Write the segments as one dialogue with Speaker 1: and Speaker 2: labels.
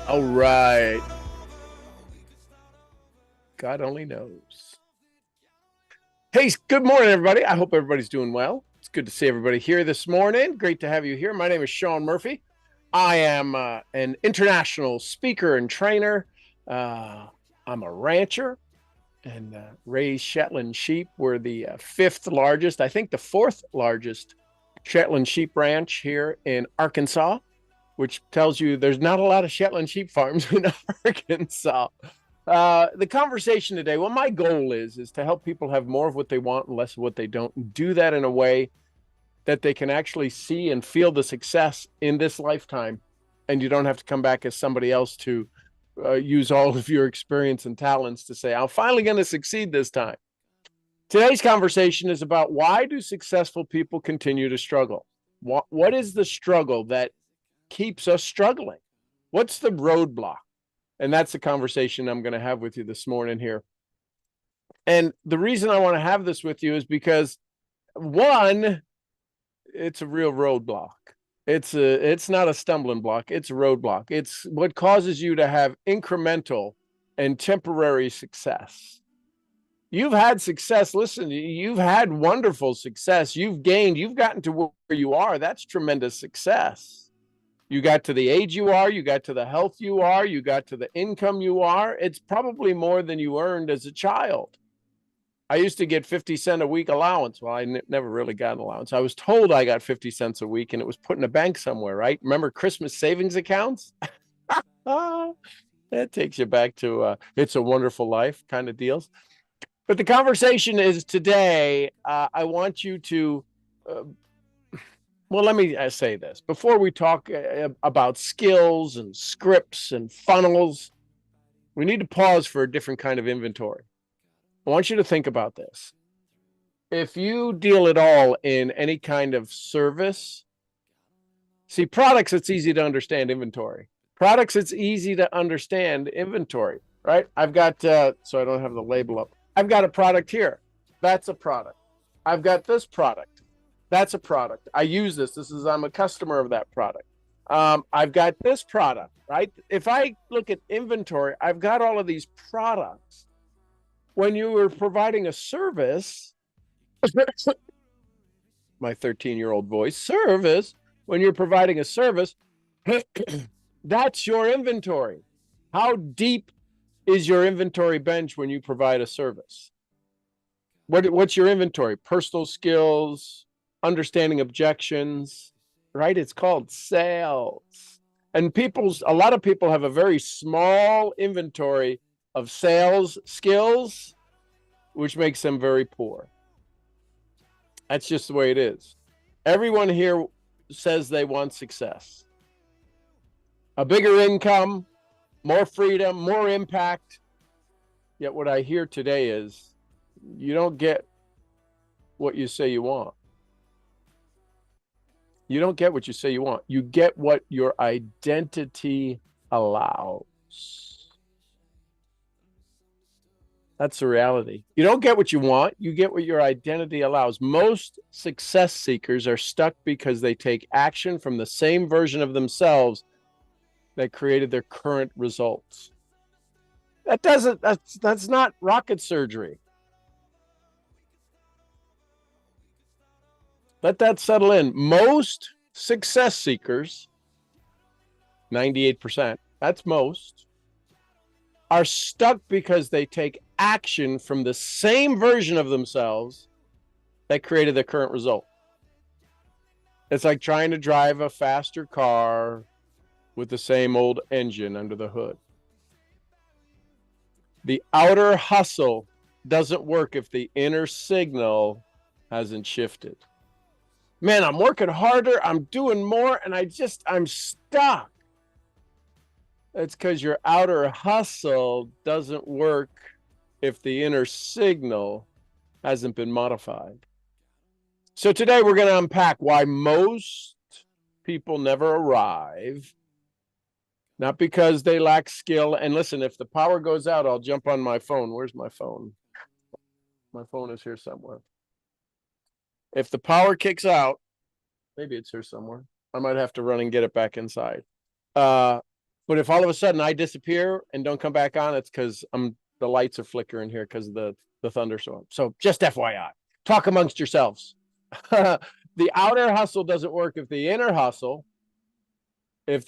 Speaker 1: All right. God only knows. Hey, good morning, everybody. I hope everybody's doing well. It's good to see everybody here this morning. Great to have you here. My name is Sean Murphy. I am an international speaker and trainer. I'm a rancher and raise Shetland sheep. We're the fifth largest, I think the fourth largest Shetland sheep ranch here in Arkansas, which tells you there's not a lot of Shetland sheep farms in Arkansas. The conversation today, well, my goal is to help people have more of what they want and less of what they don't, and do that in a way that they can actually see and feel the success in this lifetime, and you don't have to come back as somebody else to use all of your experience and talents to say, I'm finally going to succeed this time. Today's conversation is about why do successful people continue to struggle? What is the struggle that keeps us struggling? What's the roadblock? And that's the conversation I'm going to have with you this morning here. And the reason I want to have this with you is because, one, it's a real roadblock. It's not a stumbling block. It's a roadblock. It's what causes you to have incremental and temporary success. You've had success. Listen, you've had wonderful success. You've gained, you've gotten to where you are. That's tremendous success. You got to the age you are, you got to the health you are, you got to the income you are. It's probably more than you earned as a child. I used to get 50 cents a week allowance. Well, I never really got an allowance. I was told I got 50 cents a week and it was put in a bank somewhere, right? Remember Christmas savings accounts? That takes you back to It's a Wonderful Life kind of deals. But the conversation is today, I want you to well, let me say this. Before we talk about skills and scripts and funnels, we need to pause for a different kind of inventory. I want you to think about this. If you deal at all in any kind of service, see, products, it's easy to understand inventory. Products, it's easy to understand inventory, right? I've got, so I don't have the label up. I've got a product here. That's a product. I've got this product. That's a product. I use this. I'm a customer of that product. I've got this product, right? If I look at inventory, I've got all of these products. When you were providing a service, my 13-year-old voice, service, when you're providing a service, that's your inventory. How deep is your inventory bench when you provide a service? What's your inventory? Personal skills, understanding objections, right? It's called sales. And a lot of people have a very small inventory of sales skills, which makes them very poor. That's just the way it is. Everyone here says they want success. A bigger income, more freedom, more impact. Yet what I hear today is you don't get what you say you want. You don't get what you say you want. You get what your identity allows. That's the reality. You don't get what you want. You get what your identity allows. Most success seekers are stuck because they take action from the same version of themselves that created their current results. That's not rocket surgery. Let that settle in. Most success seekers, 98%, that's most, are stuck because they take action from the same version of themselves that created their current result. It's like trying to drive a faster car with the same old engine under the hood. The outer hustle doesn't work if the inner signal hasn't shifted. Man, I'm working harder, I'm doing more, and I'm stuck. It's because your outer hustle doesn't work if the inner signal hasn't been modified. So today we're going to unpack why most people never arrive, not because they lack skill. And listen, if the power goes out, I'll jump on my phone. Where's my phone? My phone is here somewhere. If the power kicks out, maybe it's here somewhere. I might have to run and get it back inside. But if all of a sudden I disappear and don't come back on, it's because the lights are flickering here because of the thunderstorm. So just FYI, talk amongst yourselves. The outer hustle doesn't work if the inner hustle, the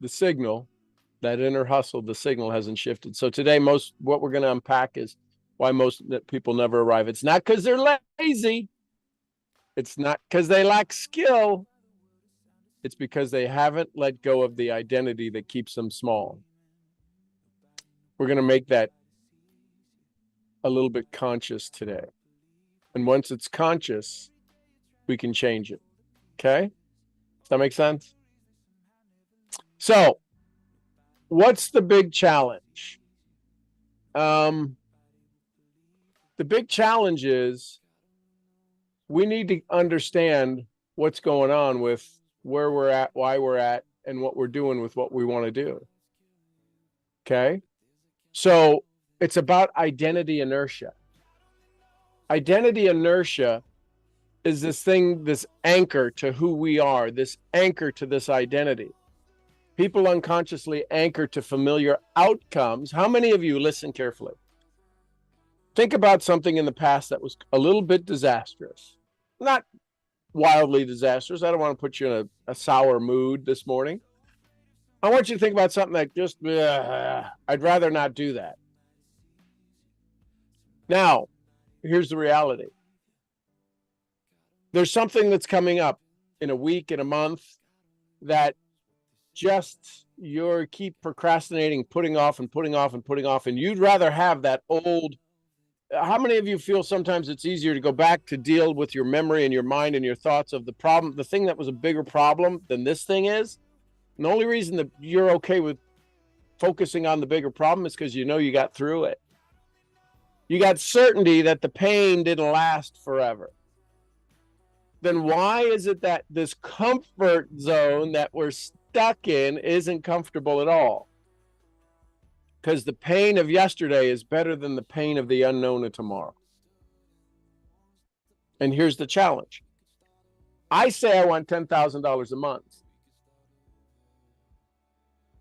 Speaker 1: signal, that inner hustle, the signal hasn't shifted. So today, what we're going to unpack is why most people never arrive. It's not because they're lazy. It's not because they lack skill. It's because they haven't let go of the identity that keeps them small. We're going to make that a little bit conscious today. And once it's conscious, we can change it. Okay? Does that make sense? So, what's the big challenge? The big challenge is we need to understand what's going on with where we're at, why we're at, and what we're doing with what we want to do. Okay? So, it's about identity inertia. Identity inertia is this thing, this anchor to who we are, this anchor to this identity. People unconsciously anchor to familiar outcomes. How many of you, listen carefully, think about something in the past that was a little bit disastrous, not wildly disastrous. I don't want to put you in a sour mood this morning. I want you to think about something that just, I'd rather not do that. Now, here's the reality. There's something that's coming up in a week, in a month, that just you keep procrastinating, putting off and putting off and putting off, and you'd rather have that old. How many of you feel sometimes it's easier to go back to deal with your memory and your mind and your thoughts of the problem, the thing that was a bigger problem than this thing is? And the only reason that you're okay with focusing on the bigger problem is because you know you got through it. You got certainty that the pain didn't last forever. Then why is it that this comfort zone that we're stuck in isn't comfortable at all? Because the pain of yesterday is better than the pain of the unknown of tomorrow. And here's the challenge. I say I want $10,000 a month,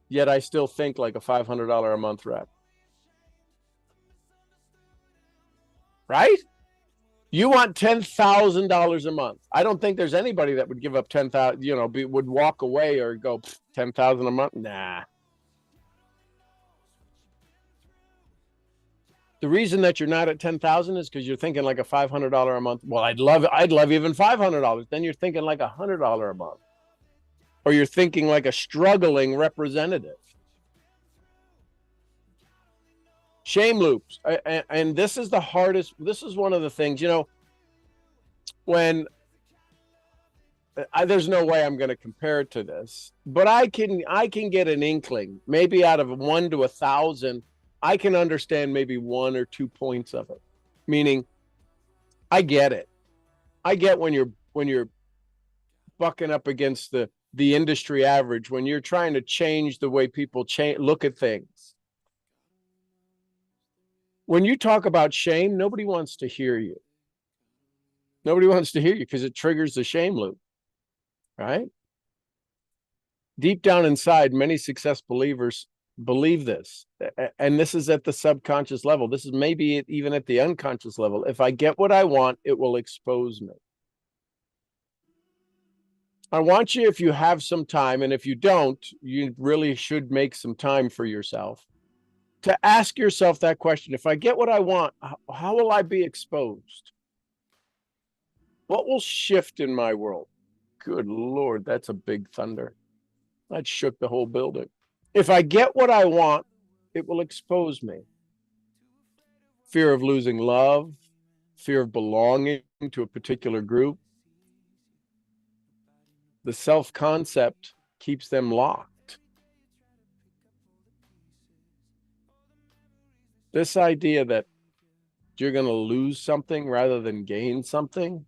Speaker 1: yet I still think like a $500 a month rep. Right? You want $10,000 a month. I don't think there's anybody that would give up 10,000, would walk away or go 10,000 a month. Nah. The reason that you're not at 10,000 is because you're thinking like a $500 a month. Well, I'd love even $500. Then you're thinking like $100 a month, or you're thinking like a struggling representative. Shame loops. And this is the hardest. This is one of the things, when there's no way I'm going to compare it to this, but I can get an inkling, maybe out of 1 to 1,000, I can understand maybe 1 or 2 points of it. Meaning, I get it. I get when you're bucking up against the industry average, when you're trying to change the way people look at things. When you talk about shame, nobody wants to hear you. Nobody wants to hear you because it triggers the shame loop, right? Deep down inside, many success believers believe this. And this is at the subconscious level. This is maybe even at the unconscious level. If I get what I want, it will expose me. I want you, if you have some time, and if you don't, you really should make some time for yourself, to ask yourself that question. If I get what I want, how will I be exposed? What will shift in my world? Good Lord, that's a big thunder. That shook the whole building. If I get what I want, it will expose me. Fear of losing love, fear of belonging to a particular group. The self-concept keeps them locked. This idea that you're going to lose something rather than gain something.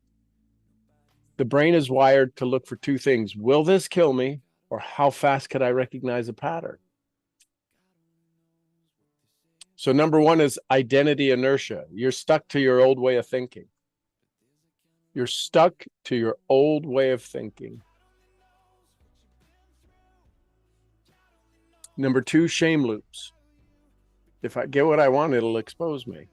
Speaker 1: The brain is wired to look for 2 things. Will this kill me? Or how fast could I recognize a pattern? So number 1 is identity inertia. You're stuck to your old way of thinking. You're stuck to your old way of thinking. Number 2, shame loops. If I get what I want, it'll expose me.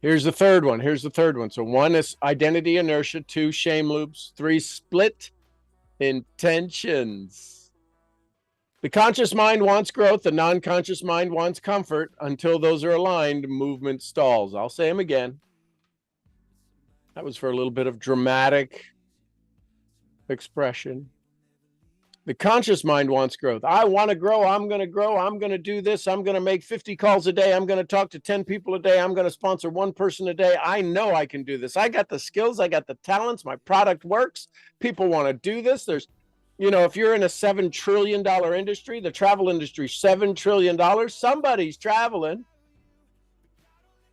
Speaker 1: Here's the third one. So 1 is identity inertia, 2, shame loops, 3, split intentions. The conscious mind wants growth. The non-conscious mind wants comfort. Until those are aligned, movement stalls. I'll say them again. That was for a little bit of dramatic expression. The conscious mind wants growth. I want to grow. I'm going to grow. I'm going to do this. I'm going to make 50 calls a day. I'm going to talk to 10 people a day. I'm going to sponsor 1 person a day. I know I can do this. I got the skills. I got the talents. My product works. People want to do this. There's, if you're in a $7 trillion industry, the travel industry, $7 trillion, somebody's traveling.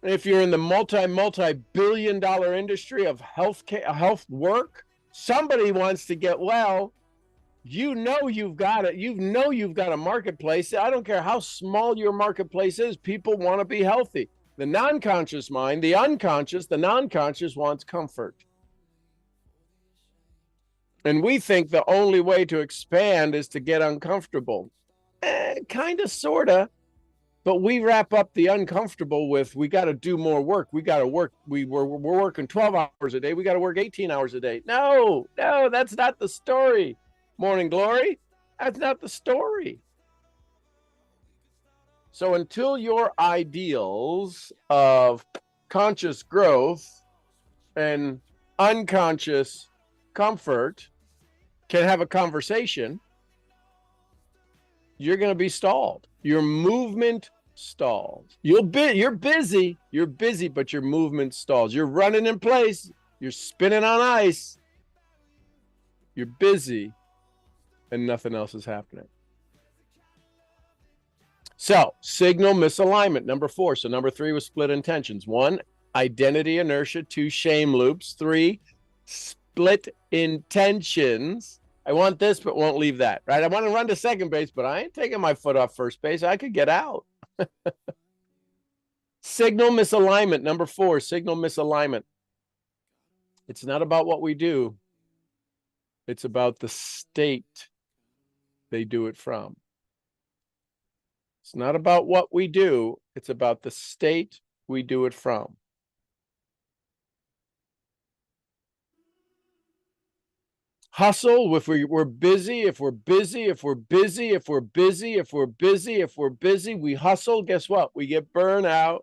Speaker 1: If you're in the multi-billion dollar industry of health work, somebody wants to get well. You've got it. You've got a marketplace. I don't care how small your marketplace is. People want to be healthy. The non-conscious mind, the unconscious, the non-conscious wants comfort. And we think the only way to expand is to get uncomfortable. Kind of, sort of. But we wrap up the uncomfortable with, we got to do more work. We got to work. We're working 12 hours a day. We got to work 18 hours a day. No, that's not the story. Morning glory, that's not the story. So until your ideals of conscious growth and unconscious comfort can have a conversation, you're going to be stalled. Your movement stalls. You're busy, but your movement stalls. You're running in place. You're spinning on ice. You're busy. And nothing else is happening. So, signal misalignment, number 4. So number 3 was split intentions. 1, identity inertia. 2, shame loops. 3, split intentions. I want this, but won't leave that, right? I want to run to second base, but I ain't taking my foot off first base. I could get out. Signal misalignment, number 4, signal misalignment. It's not about what we do. It's about the state they do it from. It's not about what we do. It's about the state we do it from. Hustle, if we're busy, we hustle, guess what? We get burnout.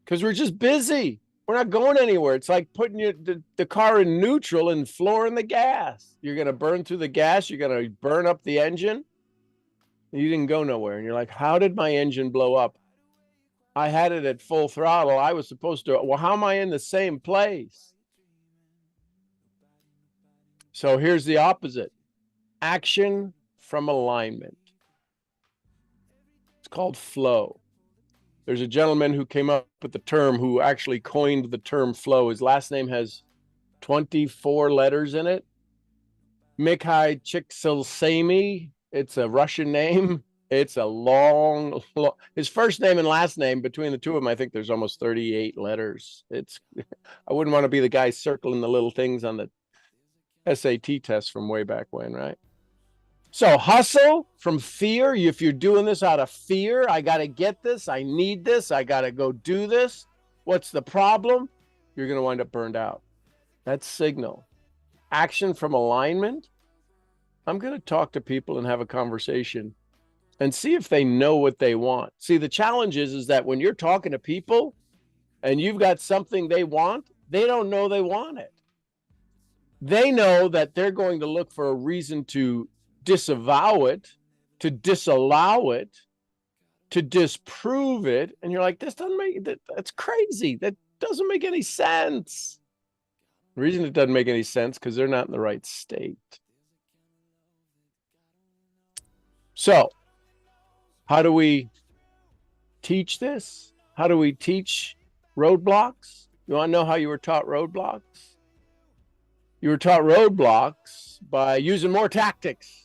Speaker 1: Because we're just busy. We're not going anywhere. It's like putting the car in neutral and flooring the gas. You're going to burn through the gas. You're going to burn up the engine. You didn't go nowhere. And you're like, how did my engine blow up? I had it at full throttle. I was supposed to. Well, how am I in the same place? So here's the opposite. Action from alignment. It's called flow. There's a gentleman who came up with the term, who actually coined the term flow. His last name has 24 letters in it. Mikhail Csikszentmihalyi. It's a Russian name. It's a long, his first name and last name, between the two of them, I think there's almost 38 letters. I wouldn't want to be the guy circling the little things on the SAT test from way back when, right? So hustle from fear. If you're doing this out of fear, I got to get this. I need this. I got to go do this. What's the problem? You're going to wind up burned out. That's signal. Action from alignment. I'm going to talk to people and have a conversation and see if they know what they want. See, the challenge is that when you're talking to people and you've got something they want, they don't know they want it. They know that they're going to look for a reason to disavow it, to disallow it, to disprove it. And you're like, that's crazy. That doesn't make any sense. The reason it doesn't make any sense because they're not in the right state. So, how do we teach this? How do we teach roadblocks? You want to know how you were taught roadblocks? You were taught roadblocks by using more tactics.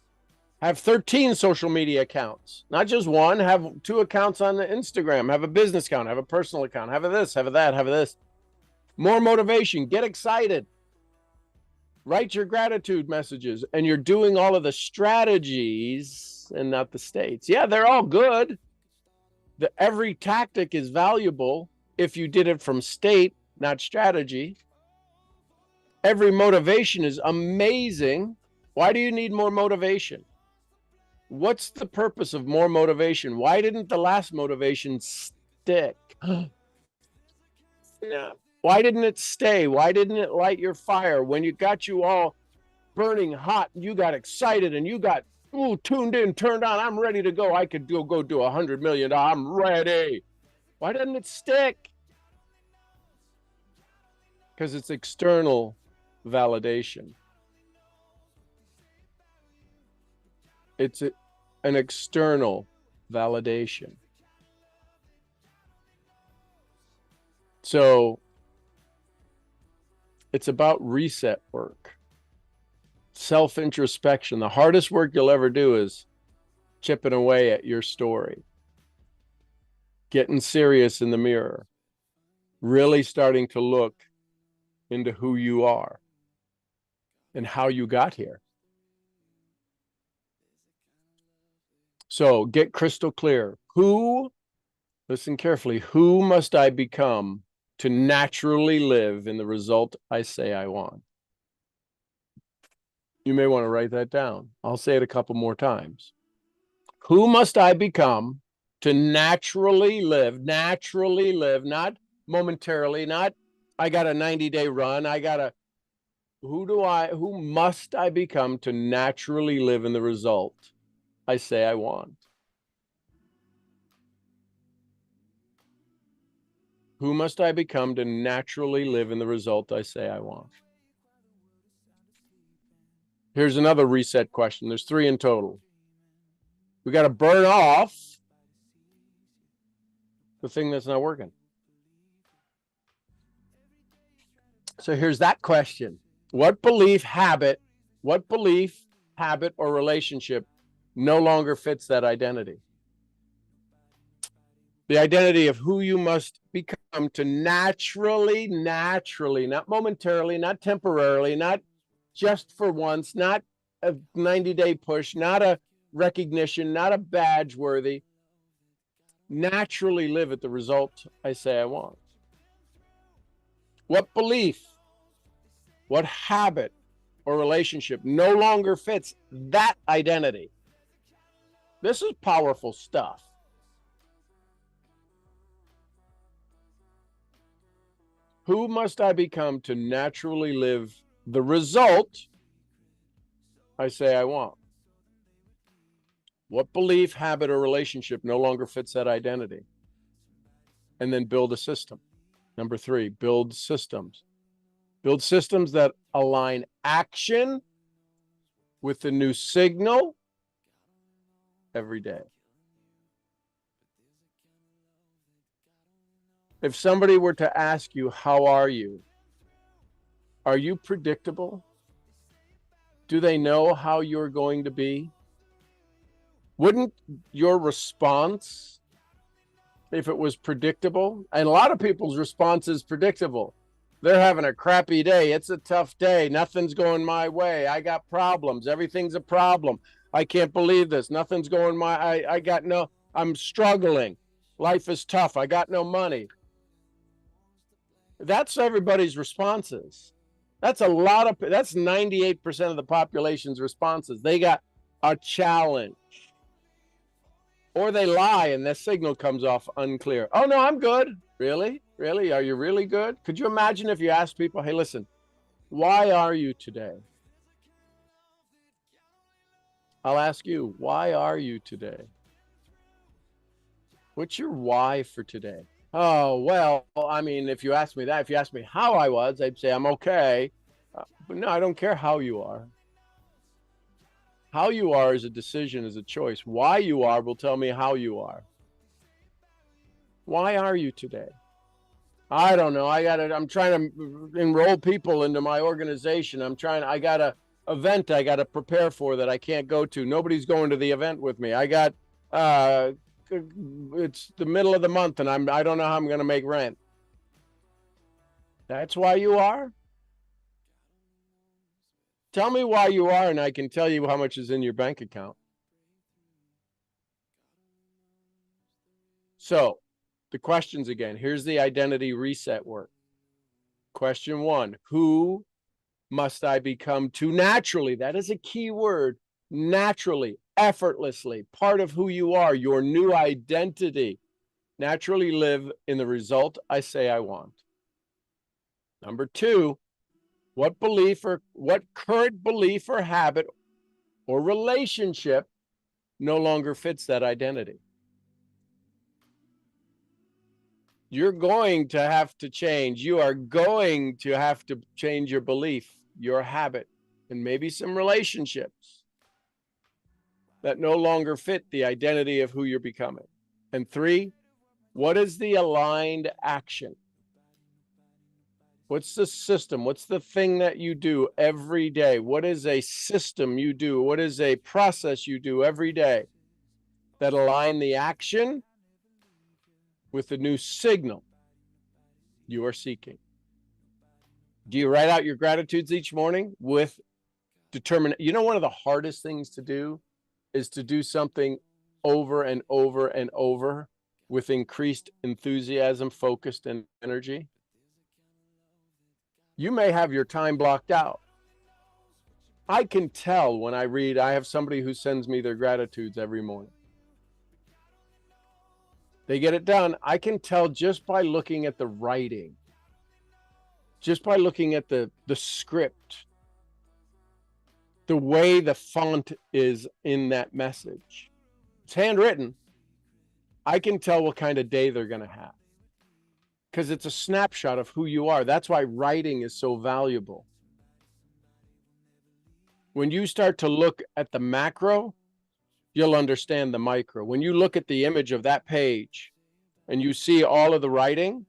Speaker 1: Have 13 social media accounts, not just one. Have 2 accounts on Instagram. Have a business account. Have a personal account. Have a this, have a that, have a this. More motivation. Get excited. Write your gratitude messages, and you're doing all of the strategies and not the states. Yeah, they're all good. Every tactic is valuable if you did it from state, not strategy. Every motivation is amazing. Why do you need more motivation? What's the purpose of more motivation? Why didn't the last motivation stick? Yeah. Why didn't it stay? Why didn't it light your fire when you got you all burning hot and you got excited and you got tuned in, turned on? I'm ready to go. I could go do $100 million. I'm ready. Why doesn't it stick? Because it's external validation. It's an external validation. So it's about reset work, self-introspection. The hardest work you'll ever do is chipping away at your story, getting serious in the mirror, really starting to look into who you are and how you got here. So get crystal clear. Listen carefully, who must I become to naturally live in the result I say I want? You may want to write that down. I'll say it a couple more times. Who must I become to naturally live, not momentarily, not I got a 90-day run. Who must I become to naturally live in the result I say I want? Who must I become to naturally live in the result I say I want? Here's another reset question. There's 3 in total. We got to burn off the thing that's not working. So here's that question. What belief, habit, or relationship no longer fits that identity? The identity of who you must become to naturally, not momentarily, not temporarily, not just for once, not a 90-day push, not a recognition, not a badge worthy, naturally live at the result I say I want. What belief, what habit or relationship no longer fits that identity? This is powerful stuff. Who must I become to naturally live the result I say I want? What belief, habit, or relationship no longer fits that identity? And then build a system. Number 3, build systems. Build systems that align action with the new signal every day. If somebody were to ask you, how are you? Are you predictable? Do they know how you're going to be? Wouldn't your response, if it was predictable, and a lot of people's response is predictable. They're having a crappy day. It's a tough day. Nothing's going my way. I got problems. Everything's a problem. I can't believe this. Nothing's going I'm struggling. Life is tough. I got no money. That's everybody's responses. That's 98% of the population's responses. They got a challenge. Or they lie and the signal comes off unclear. Oh, no, I'm good. Really? Really? Are you really good? Could you imagine if you asked people, hey, listen, why are you today? I'll ask you, why are you today? What's your why for today? Oh, well, I mean, if you ask me that, if you ask me how I was, I'd say I'm okay. But no, I don't care how you are. How you are is a decision, is a choice. Why you are will tell me how you are. Why are you today? I don't know. I'm trying to enroll people into my organization. I got an event I got to prepare for that I can't go to. Nobody's going to the event with me. It's the middle of the month and I don't know how I'm going to make rent. That's why you are? Tell me why you are, and I can tell you how much is in your bank account. So the questions again. Here's the identity reset work. Question 1, who must I become to naturally? That is a key word. Naturally, effortlessly, part of who you are, your new identity. Naturally live in the result I say I want. Number 2, what current belief or habit or relationship no longer fits that identity? You're going to have to change. You are going to have to change your belief, your habit, and maybe some relationships that no longer fit the identity of who you're becoming. And 3, what is the aligned action? What's the system? What's the thing that you do every day? What is a system you do? What is a process you do every day that align the action with the new signal you are seeking? Do you write out your gratitudes each morning with determination? You know, one of the hardest things to do is to do something over and over and over with increased enthusiasm, focused, and energy. You may have your time blocked out. I can tell when I read. I have somebody who sends me their gratitudes every morning. They get it done. I can tell just by looking at the writing, just by looking at the script, the way the font is in that message. It's handwritten. I can tell what kind of day they're going to have because it's a snapshot of who you are. That's why writing is so valuable. When you start to look at the macro, you'll understand the micro. When you look at the image of that page and you see all of the writing,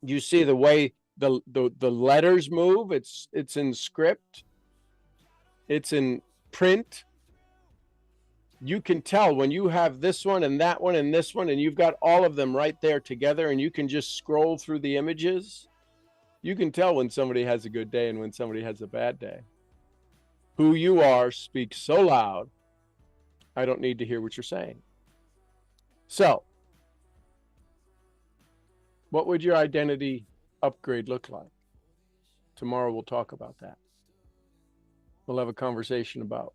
Speaker 1: you see the way the letters move. It's in script. It's in print. You can tell when you have this one and that one and this one, and you've got all of them right there together, and you can just scroll through the images. You can tell when somebody has a good day and when somebody has a bad day. Who you are speaks so loud, I don't need to hear what you're saying. So, what would your identity upgrade look like? Tomorrow we'll talk about that. We'll have a conversation about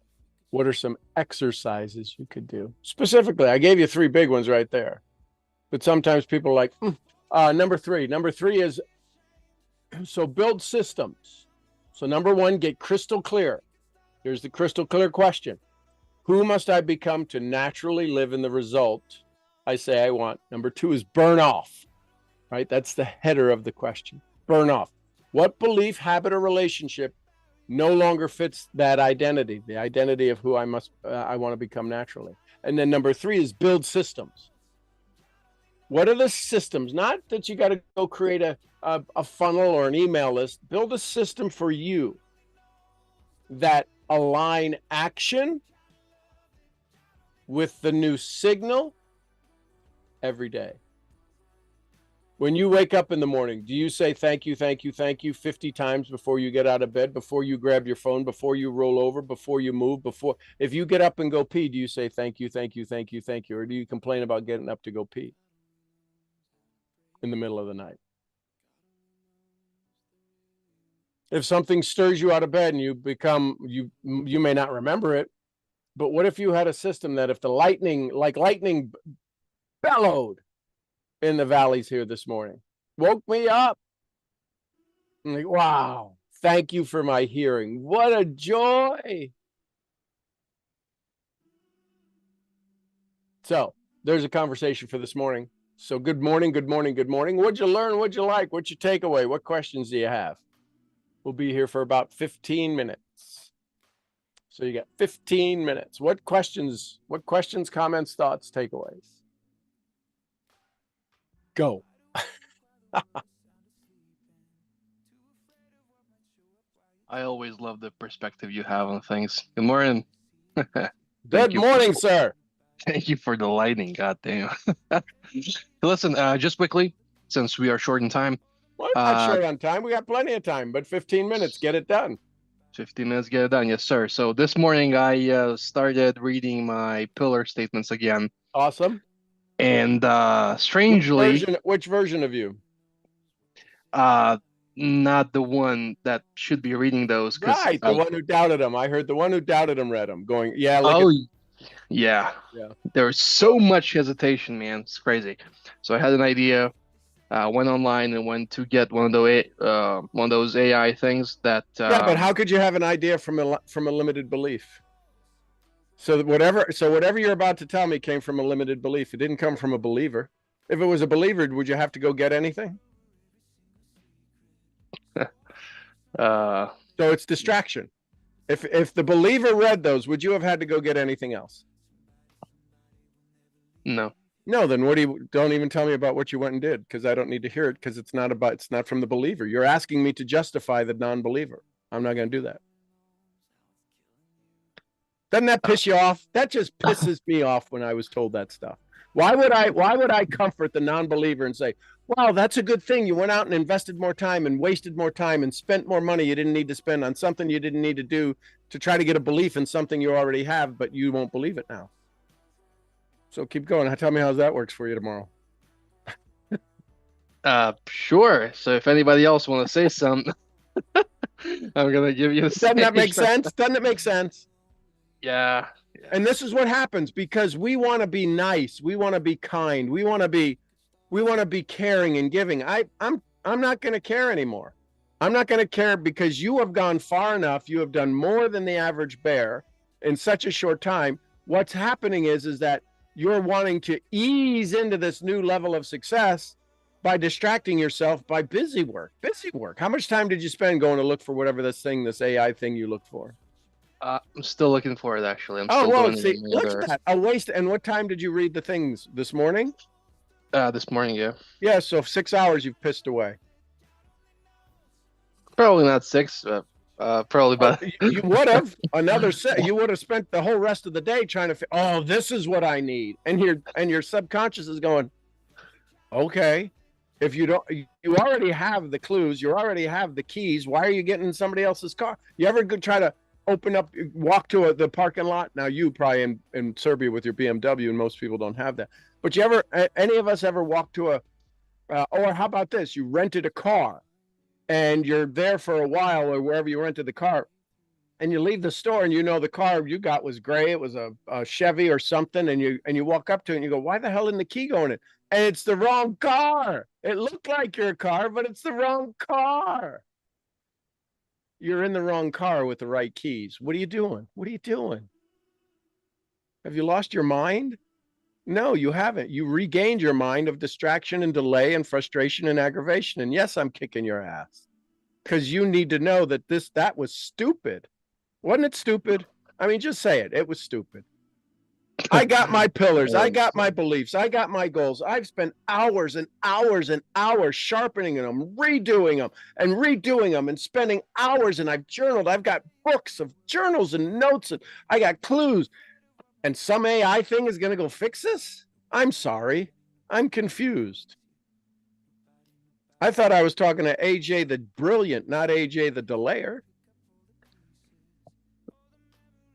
Speaker 1: what are some exercises you could do. Specifically, I gave you 3 big ones right there. But sometimes people are like, number 3. Number 3 is, so build systems. So number 1, get crystal clear. Here's the crystal clear question. Who must I become to naturally live in the result I say I want? Number 2 is burn off, right? That's the header of the question. Burn off. What belief, habit, or relationship no longer fits that identity, the identity of who I want to become naturally? And then number 3 is build systems. What are the systems? Not that you got to go create a funnel or an email list. Build a system for you that align action with the new signal every day. When you wake up in the morning, do you say thank you, thank you, thank you 50 times before you get out of bed, before you grab your phone, before you roll over, before you move, if you get up and go pee, do you say thank you, thank you, thank you, thank you, or do you complain about getting up to go pee in the middle of the night? If something stirs you out of bed and you may not remember it, but what if you had a system that if the lightning bellowed in the valleys here this morning, woke me up, I'm like, wow, thank you for my hearing. What a joy. So there's a conversation for this morning. So good morning, good morning, good morning. What'd you learn? What'd you like? What's your takeaway? What questions do you have? We'll be here for about 15 minutes. So you got 15 minutes. What questions, comments, thoughts, takeaways? Go.
Speaker 2: I always love the perspective you have on things. Good morning.
Speaker 1: Good morning, sir.
Speaker 2: Thank you for the lighting. God damn. Listen, just quickly, since we are short in time.
Speaker 1: Well, not short on time. We got plenty of time, but 15 minutes. Get it done.
Speaker 2: 15 minutes get it done. Yes, sir. So this morning I started reading my pillar statements again.
Speaker 1: Awesome.
Speaker 2: And strangely,
Speaker 1: Which version of you?
Speaker 2: not the one that should be reading those because
Speaker 1: Right, the one who doubted him. I heard the one who doubted him read them, going, "Yeah, look at."
Speaker 2: oh yeah,
Speaker 1: Yeah.
Speaker 2: there was so much hesitation, man. It's crazy. So I had an idea, went online and went to get one of those AI things that
Speaker 1: Yeah, but how could you have an idea from a limited belief? So whatever you're about to tell me came from a limited belief. It didn't come from a believer. If it was a believer, would you have to go get anything?
Speaker 2: uh
Speaker 1: So it's distraction. If the believer read those, would you have had to go get anything else?
Speaker 2: no.
Speaker 1: No, then don't even tell me about what you went and did, because I don't need to hear it, because it's not from the believer. You're asking me to justify the non-believer. I'm not going to do that. Doesn't that piss you off? That just pisses me off when I was told that stuff. Why would I comfort the non-believer and say, wow, that's a good thing. You went out and invested more time and wasted more time and spent more money you didn't need to spend on something you didn't need to do to try to get a belief in something you already have, but you won't believe it now. So keep going. Tell me how that works for you tomorrow.
Speaker 2: Sure. So if anybody else want to say something, I'm gonna give you the
Speaker 1: Doesn't that make
Speaker 2: stage.
Speaker 1: sense? Doesn't it make sense?
Speaker 2: Yeah.
Speaker 1: And this is what happens because we want to be nice, we want to be kind, we want to be caring and giving. I'm not going to care anymore. I'm not going to care because you have gone far enough. You have done more than the average bear in such a short time. What's happening is that you're wanting to ease into this new level of success by distracting yourself by busy work. Busy work. How much time did you spend going to look for whatever this AI thing you look for?
Speaker 2: I'm still looking for it actually. I'm
Speaker 1: Oh,
Speaker 2: still
Speaker 1: well,
Speaker 2: doing
Speaker 1: see,
Speaker 2: it
Speaker 1: look at that. A waste. And what time did you read the things this morning?
Speaker 2: This morning, yeah.
Speaker 1: Yeah, so 6 hours you've pissed away.
Speaker 2: Probably not 6, probably about
Speaker 1: You would have another set. You would have spent the whole rest of the day trying to. Oh, this is what I need, and your subconscious is going, okay. If you don't, you already have the clues. You already have the keys. Why are you getting in somebody else's car? You ever try to open up, walk to the parking lot? Now you probably in Serbia with your BMW, and most people don't have that. But any of us ever walk to or how about this? You rented a car, and you're there for a while, or wherever you rented the car, and you leave the store, and the car you got was gray. It was a Chevy or something, and you walk up to it, and you go, "Why the hell isn't the key going in?" And it's the wrong car. It looked like your car, but it's the wrong car. You're in the wrong car with the right keys. What are you doing? What are you doing? Have you lost your mind? No, you haven't. You regained your mind of distraction and delay and frustration and aggravation. And yes, I'm kicking your ass because you need to know that was stupid. Wasn't it stupid? I mean, just say it. It was stupid. I got my pillars. I got my beliefs. I got my goals. I've spent hours and hours and hours sharpening them, redoing them and spending hours. And I've journaled. I've got books of journals and notes, and I got clues. And some AI thing is going to go fix this? I'm sorry. I'm confused. I thought I was talking to AJ the brilliant, not AJ the delayer.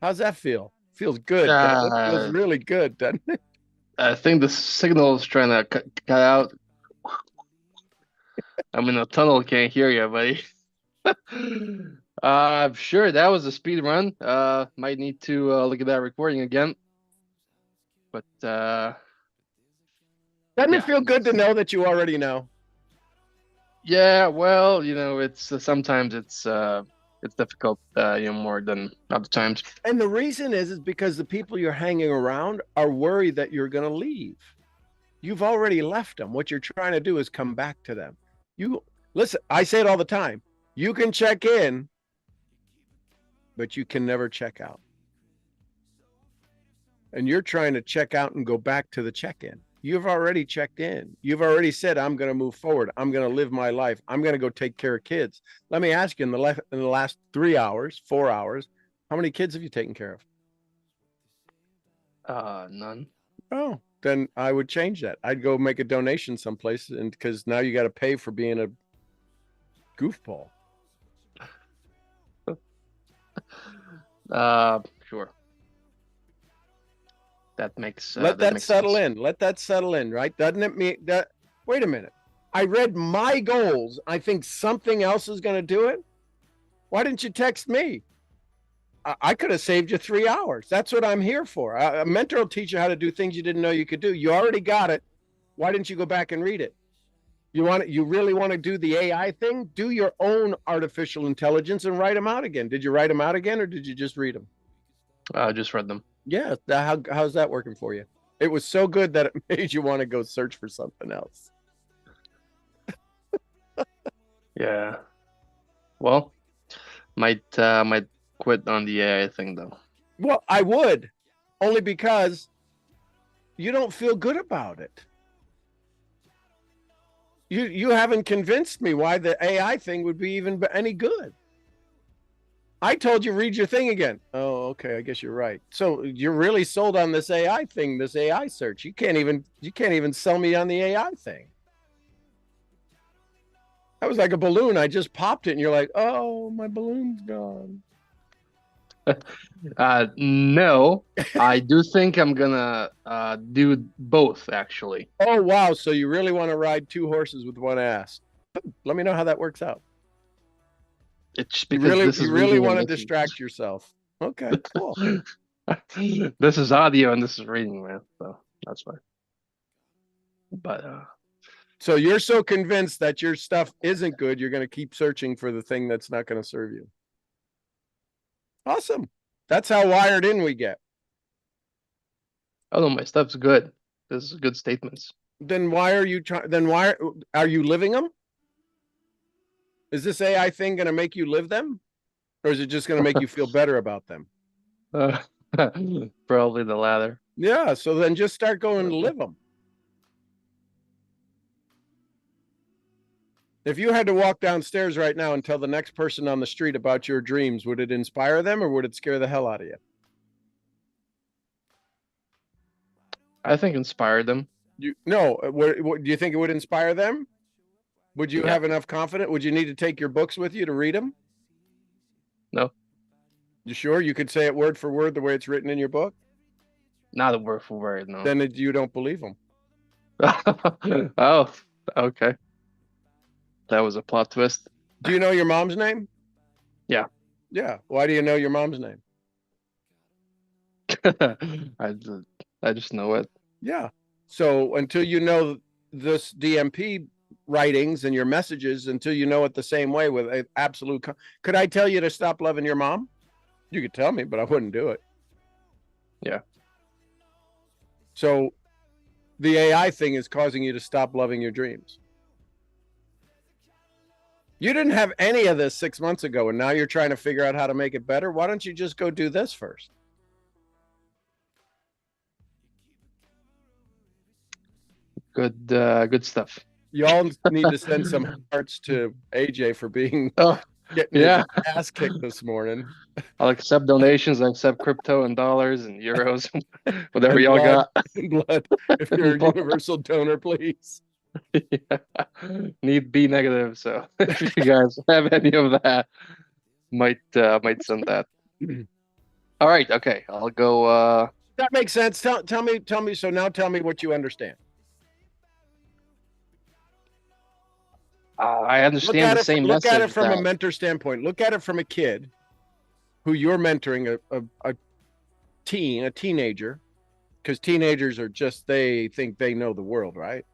Speaker 1: How's that feel? Feels good. It feels really good, doesn't it?
Speaker 2: I think the signal is trying to cut out. I'm in a tunnel, can't hear you, buddy. Sure, that was a speed run. Might need to look at that recording again. But
Speaker 1: doesn't it feel good to know that you already know?
Speaker 2: Yeah, well, it's sometimes it's difficult, more than other times.
Speaker 1: And the reason is because the people you're hanging around are worried that you're going to leave. You've already left them. What you're trying to do is come back to them. You listen, I say it all the time. You can check in, but you can never check out. And you're trying to check out and go back to the check-in. You've already checked in. You've already said, I'm going to move forward. I'm going to live my life. I'm going to go take care of kids. Let me ask you, in the last 3 hours, 4 hours, how many kids have you taken care
Speaker 2: of? None.
Speaker 1: Oh, then I would change that. I'd go make a donation someplace, and because now you got to pay for being a goofball.
Speaker 2: Sure. That makes
Speaker 1: Let
Speaker 2: that
Speaker 1: that
Speaker 2: makes
Speaker 1: settle
Speaker 2: sense.
Speaker 1: in. Let that settle in, right? Doesn't it mean that? Wait a minute. I read my goals. I think something else is going to do it. Why didn't you text me? I could have saved you 3 hours. That's what I'm here for. A mentor will teach you how to do things you didn't know you could do. You already got it. Why didn't you go back and read it? You really want to do the AI thing? Do your own artificial intelligence and write them out again. Did you write them out again, or did you just read them?
Speaker 2: Just read them.
Speaker 1: Yeah. How's that working for you? It was so good that it made you want to go search for something else.
Speaker 2: Yeah. Well, might quit on the AI thing though.
Speaker 1: Well, I would, only because you don't feel good about it. You haven't convinced me why the AI thing would be even any good. I told you read your thing again. Oh, okay. I guess you're right. So you're really sold on this AI thing, this AI search. You can't even sell me on the AI thing. That was like a balloon. I just popped it, and you're like, "Oh, my balloon's gone."
Speaker 2: No, I do think I'm gonna do both actually.
Speaker 1: Oh, wow. So you really want to ride two horses with one ass? Let me know how that works out.
Speaker 2: It's
Speaker 1: You
Speaker 2: because
Speaker 1: really
Speaker 2: this
Speaker 1: you
Speaker 2: is
Speaker 1: really
Speaker 2: reading
Speaker 1: want
Speaker 2: and
Speaker 1: to
Speaker 2: this
Speaker 1: distract yourself. Okay, cool.
Speaker 2: is this is audio and this is reading, man. So that's fine. But
Speaker 1: So you're so convinced that your stuff isn't good, you're going to keep searching for the thing that's not going to serve you. Awesome. That's how wired in we get.
Speaker 2: oh no, my stuff's good. This is good statements.
Speaker 1: Then why are you trying? Then why are you living them? Is this AI thing going to make you live them, or is it just going to make you feel better about them?
Speaker 2: Uh, Probably the latter.
Speaker 1: Yeah. So then just start going to live them. If you had to walk downstairs right now and tell the next person on the street about your dreams, would it inspire them or would it scare the hell out of you?
Speaker 2: I think inspired them.
Speaker 1: You no. What do you think it would inspire them? Would you
Speaker 2: Yeah.
Speaker 1: have enough confidence? Would you need to take your books with you to read them?
Speaker 2: No,
Speaker 1: You sure you could say it word for word the way it's written in your book?
Speaker 2: not a word for word. No.
Speaker 1: Then you don't believe them.
Speaker 2: Oh, okay. That was a plot twist.
Speaker 1: Do you know your mom's name?
Speaker 2: Yeah.
Speaker 1: Yeah. Why do you know your mom's name?
Speaker 2: I just know it.
Speaker 1: Yeah. So until you know this DMP writings and your messages, until you know it the same way with absolute, could I tell you to stop loving your mom? You could tell me, but I wouldn't do it.
Speaker 2: Yeah.
Speaker 1: So the AI thing is causing you to stop loving your dreams. You didn't have any of this 6 months ago, and now you're trying to figure out how to make it better. Why don't you just go do this first?
Speaker 2: Good stuff.
Speaker 1: Y'all need to send some hearts to AJ for being
Speaker 2: Oh,
Speaker 1: getting
Speaker 2: yeah.
Speaker 1: his ass kicked this morning.
Speaker 2: I'll accept donations. I accept crypto and dollars and euros, whatever
Speaker 1: And
Speaker 2: y'all
Speaker 1: blood,
Speaker 2: got.
Speaker 1: and blood. If you're a universal donor, please.
Speaker 2: Yeah. Need B negative. So if you guys have any of that, might send that. All right. Okay. I'll go.
Speaker 1: That makes sense. Tell me. So now tell me what you understand.
Speaker 2: I understand the same
Speaker 1: Look at it
Speaker 2: message
Speaker 1: from a
Speaker 2: that.
Speaker 1: mentor standpoint. Look at it from a kid who you're mentoring, a teenager, because teenagers are just, they think they know the world, right?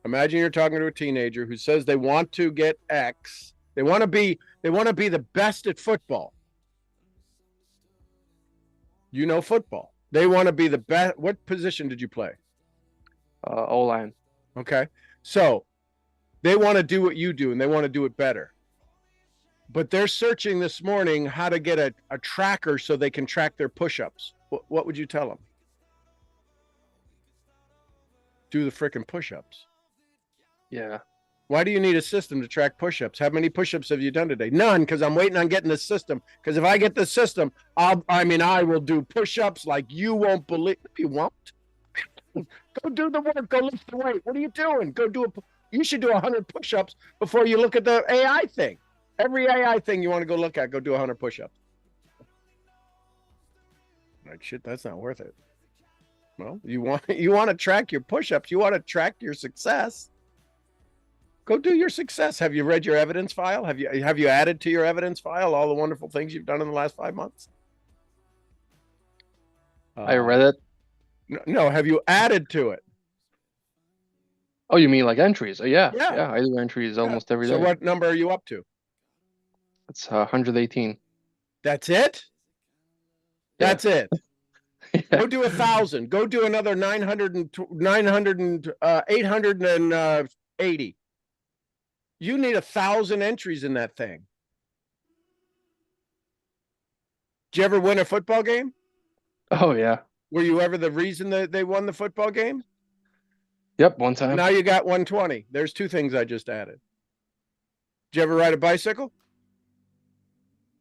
Speaker 1: Imagine you're talking to a teenager who says they want to get X. They want to be the best at football. You know football. They want to be the best. What position did you play?
Speaker 2: O-line.
Speaker 1: Okay. So they want to do what you do and they want to do it better. But they're searching this morning how to get a tracker so they can track their push-ups. What would you tell them? Do the frickin' push-ups.
Speaker 2: Yeah.
Speaker 1: Why do you need a system to track push-ups? How many push-ups have you done today? None, because I'm waiting on getting the system. Because if I get the system, I will do push-ups like you won't believe. You won't. Go do the work. Go lift the weight. What are you doing? You should do 100 push-ups before you look at the AI thing. Every AI thing you want to go look at, go do 100 push-ups. Like, shit, that's not worth it. Well, you want to track your push-ups. You want to track your success. Go do your success. Have you read your evidence file? Have you added to your evidence file all the wonderful things you've done in the last 5 months?
Speaker 2: I read it.
Speaker 1: No, have you added to it?
Speaker 2: Oh, you mean like entries? Yeah.
Speaker 1: Yeah.
Speaker 2: Yeah, I do entries almost every day.
Speaker 1: So what number are you up to?
Speaker 2: It's 118.
Speaker 1: That's it?
Speaker 2: Yeah.
Speaker 1: That's it.
Speaker 2: Yeah.
Speaker 1: Go do 1,000. Go do another 880. You need 1,000 entries in that thing. Did you ever win a football game?
Speaker 2: Oh, yeah.
Speaker 1: Were you ever the reason that they won the football game?
Speaker 2: Yep, one time.
Speaker 1: Now you got 120. There's 2 things I just added. Did you ever ride a bicycle?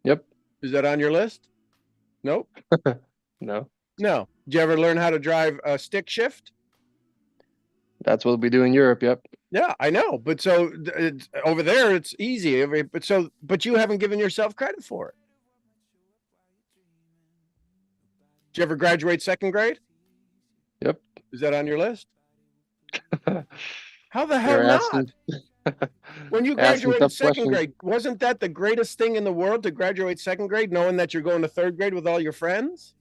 Speaker 2: Yep.
Speaker 1: Is that on your list? Nope.
Speaker 2: No.
Speaker 1: No. Did you ever learn how to drive a stick shift?
Speaker 2: That's what we do in Europe. Yep.
Speaker 1: Yeah, I know. But so over there, it's easy. But you haven't given yourself credit for it. Did you ever graduate 2nd grade?
Speaker 2: Yep.
Speaker 1: Is that on your list? How the hell
Speaker 2: You're
Speaker 1: not?
Speaker 2: asking-
Speaker 1: When you
Speaker 2: asking
Speaker 1: graduated
Speaker 2: tough
Speaker 1: 2nd
Speaker 2: questions.
Speaker 1: grade, wasn't that the greatest thing in the world to graduate 2nd grade, knowing that you're going to 3rd grade with all your friends?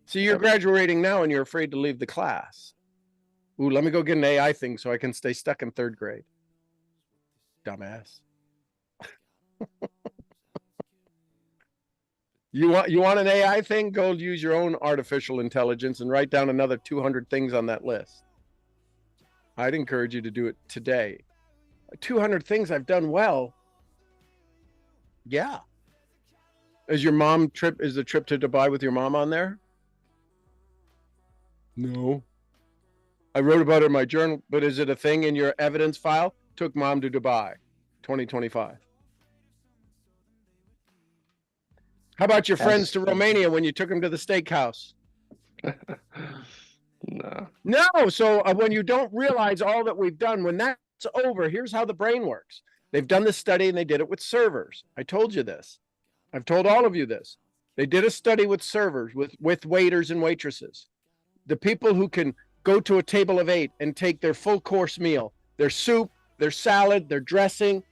Speaker 1: So you're
Speaker 2: Yep.
Speaker 1: graduating now and you're afraid to leave the class. Ooh, let me go get an AI thing so I can stay stuck in 3rd grade. Dumbass. You want an AI thing? Go use your own artificial intelligence and write down another 200 things on that list. I'd encourage you to do it today. 200 things I've done well. Yeah. Is your mom trip? Is the trip to Dubai with your mom on there? No. I wrote about it in my journal, but is it a thing in your evidence file? Took mom to Dubai, 2025. How about your friends to Romania when you took them to the steakhouse?
Speaker 2: No.
Speaker 1: No. So when you don't realize all that we've done, when that's over, here's how the brain works. They've done this study and they did it with servers. I told you this. I've told all of you this. They did a study with servers, with waiters and waitresses. The people who can go to a table of 8 and take their full course meal, their soup, their salad, their dressing,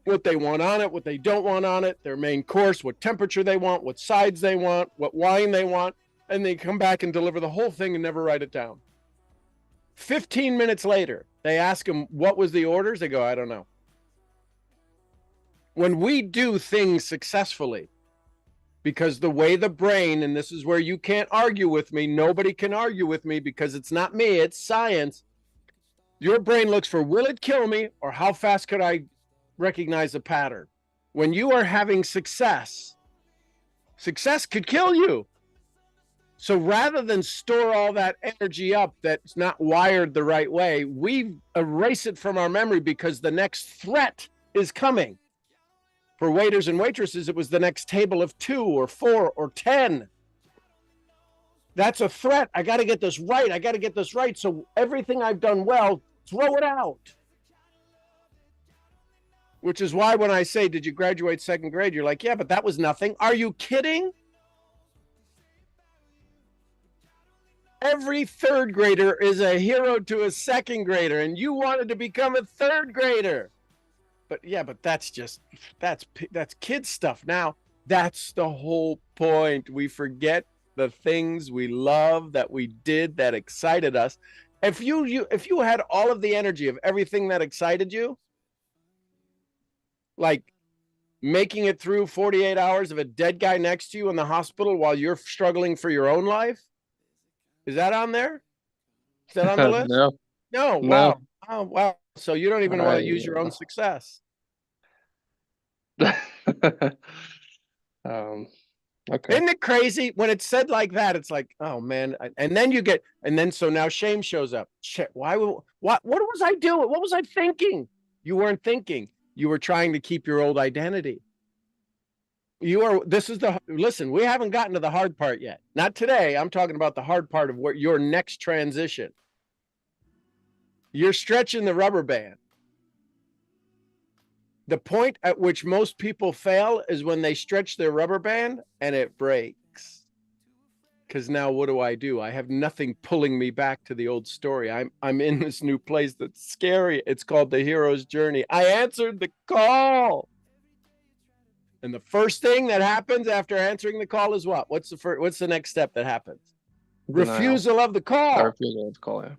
Speaker 1: what they want on it, what they don't want on it, their main course, what temperature they want, what sides they want, what wine they want, and they come back and deliver the whole thing and never write it down. 15 minutes later, they ask them, what was the orders? They go, I don't know. When we do things successfully, because the way the brain, and this is where you can't argue with me, nobody can argue with me because it's not me, it's science. Your brain looks for, will it kill me, or how fast could I recognize a pattern? When you are having success, success could kill you. So rather than store all that energy up that's not wired the right way, we erase it from our memory because the next threat is coming. For waiters and waitresses, it was the next table of 2 or 4 or 10. That's a threat. I got to get this right. I got to get this right. So everything I've done well, throw it out. Which is why when I say, did you graduate 2nd grade? You're like, yeah, but that was nothing. Are you kidding? Every 3rd grader is a hero to a 2nd grader, and you wanted to become a 3rd grader. But yeah, but that's kid stuff. Now, that's the whole point. We forget the things we love that we did that excited us. If you had all of the energy of everything that excited you, like making it through 48 hours of a dead guy next to you in the hospital while you're struggling for your own life, is that on there? Is that on the list?
Speaker 2: No.
Speaker 1: No.
Speaker 2: No.
Speaker 1: Wow. Oh, wow. So you don't even want to use your own success.
Speaker 2: Okay.
Speaker 1: Isn't it crazy when it's said like that? It's like, oh man. And then so now shame shows up. Shit, what was I doing? What was I thinking? You weren't thinking. You were trying to keep your old identity. Listen, we haven't gotten to the hard part yet. Not today. I'm talking about the hard part of where your next transition. You're stretching the rubber band. The point at which most people fail is when they stretch their rubber band and it breaks. Because now what do? I have nothing pulling me back to the old story. I'm in this new place that's scary. It's called the hero's journey. I answered the call. And the first thing that happens after answering the call is what? What's the next step that happens?
Speaker 2: Denial.
Speaker 1: Refusal of the call.
Speaker 2: Refusal of the call, yeah.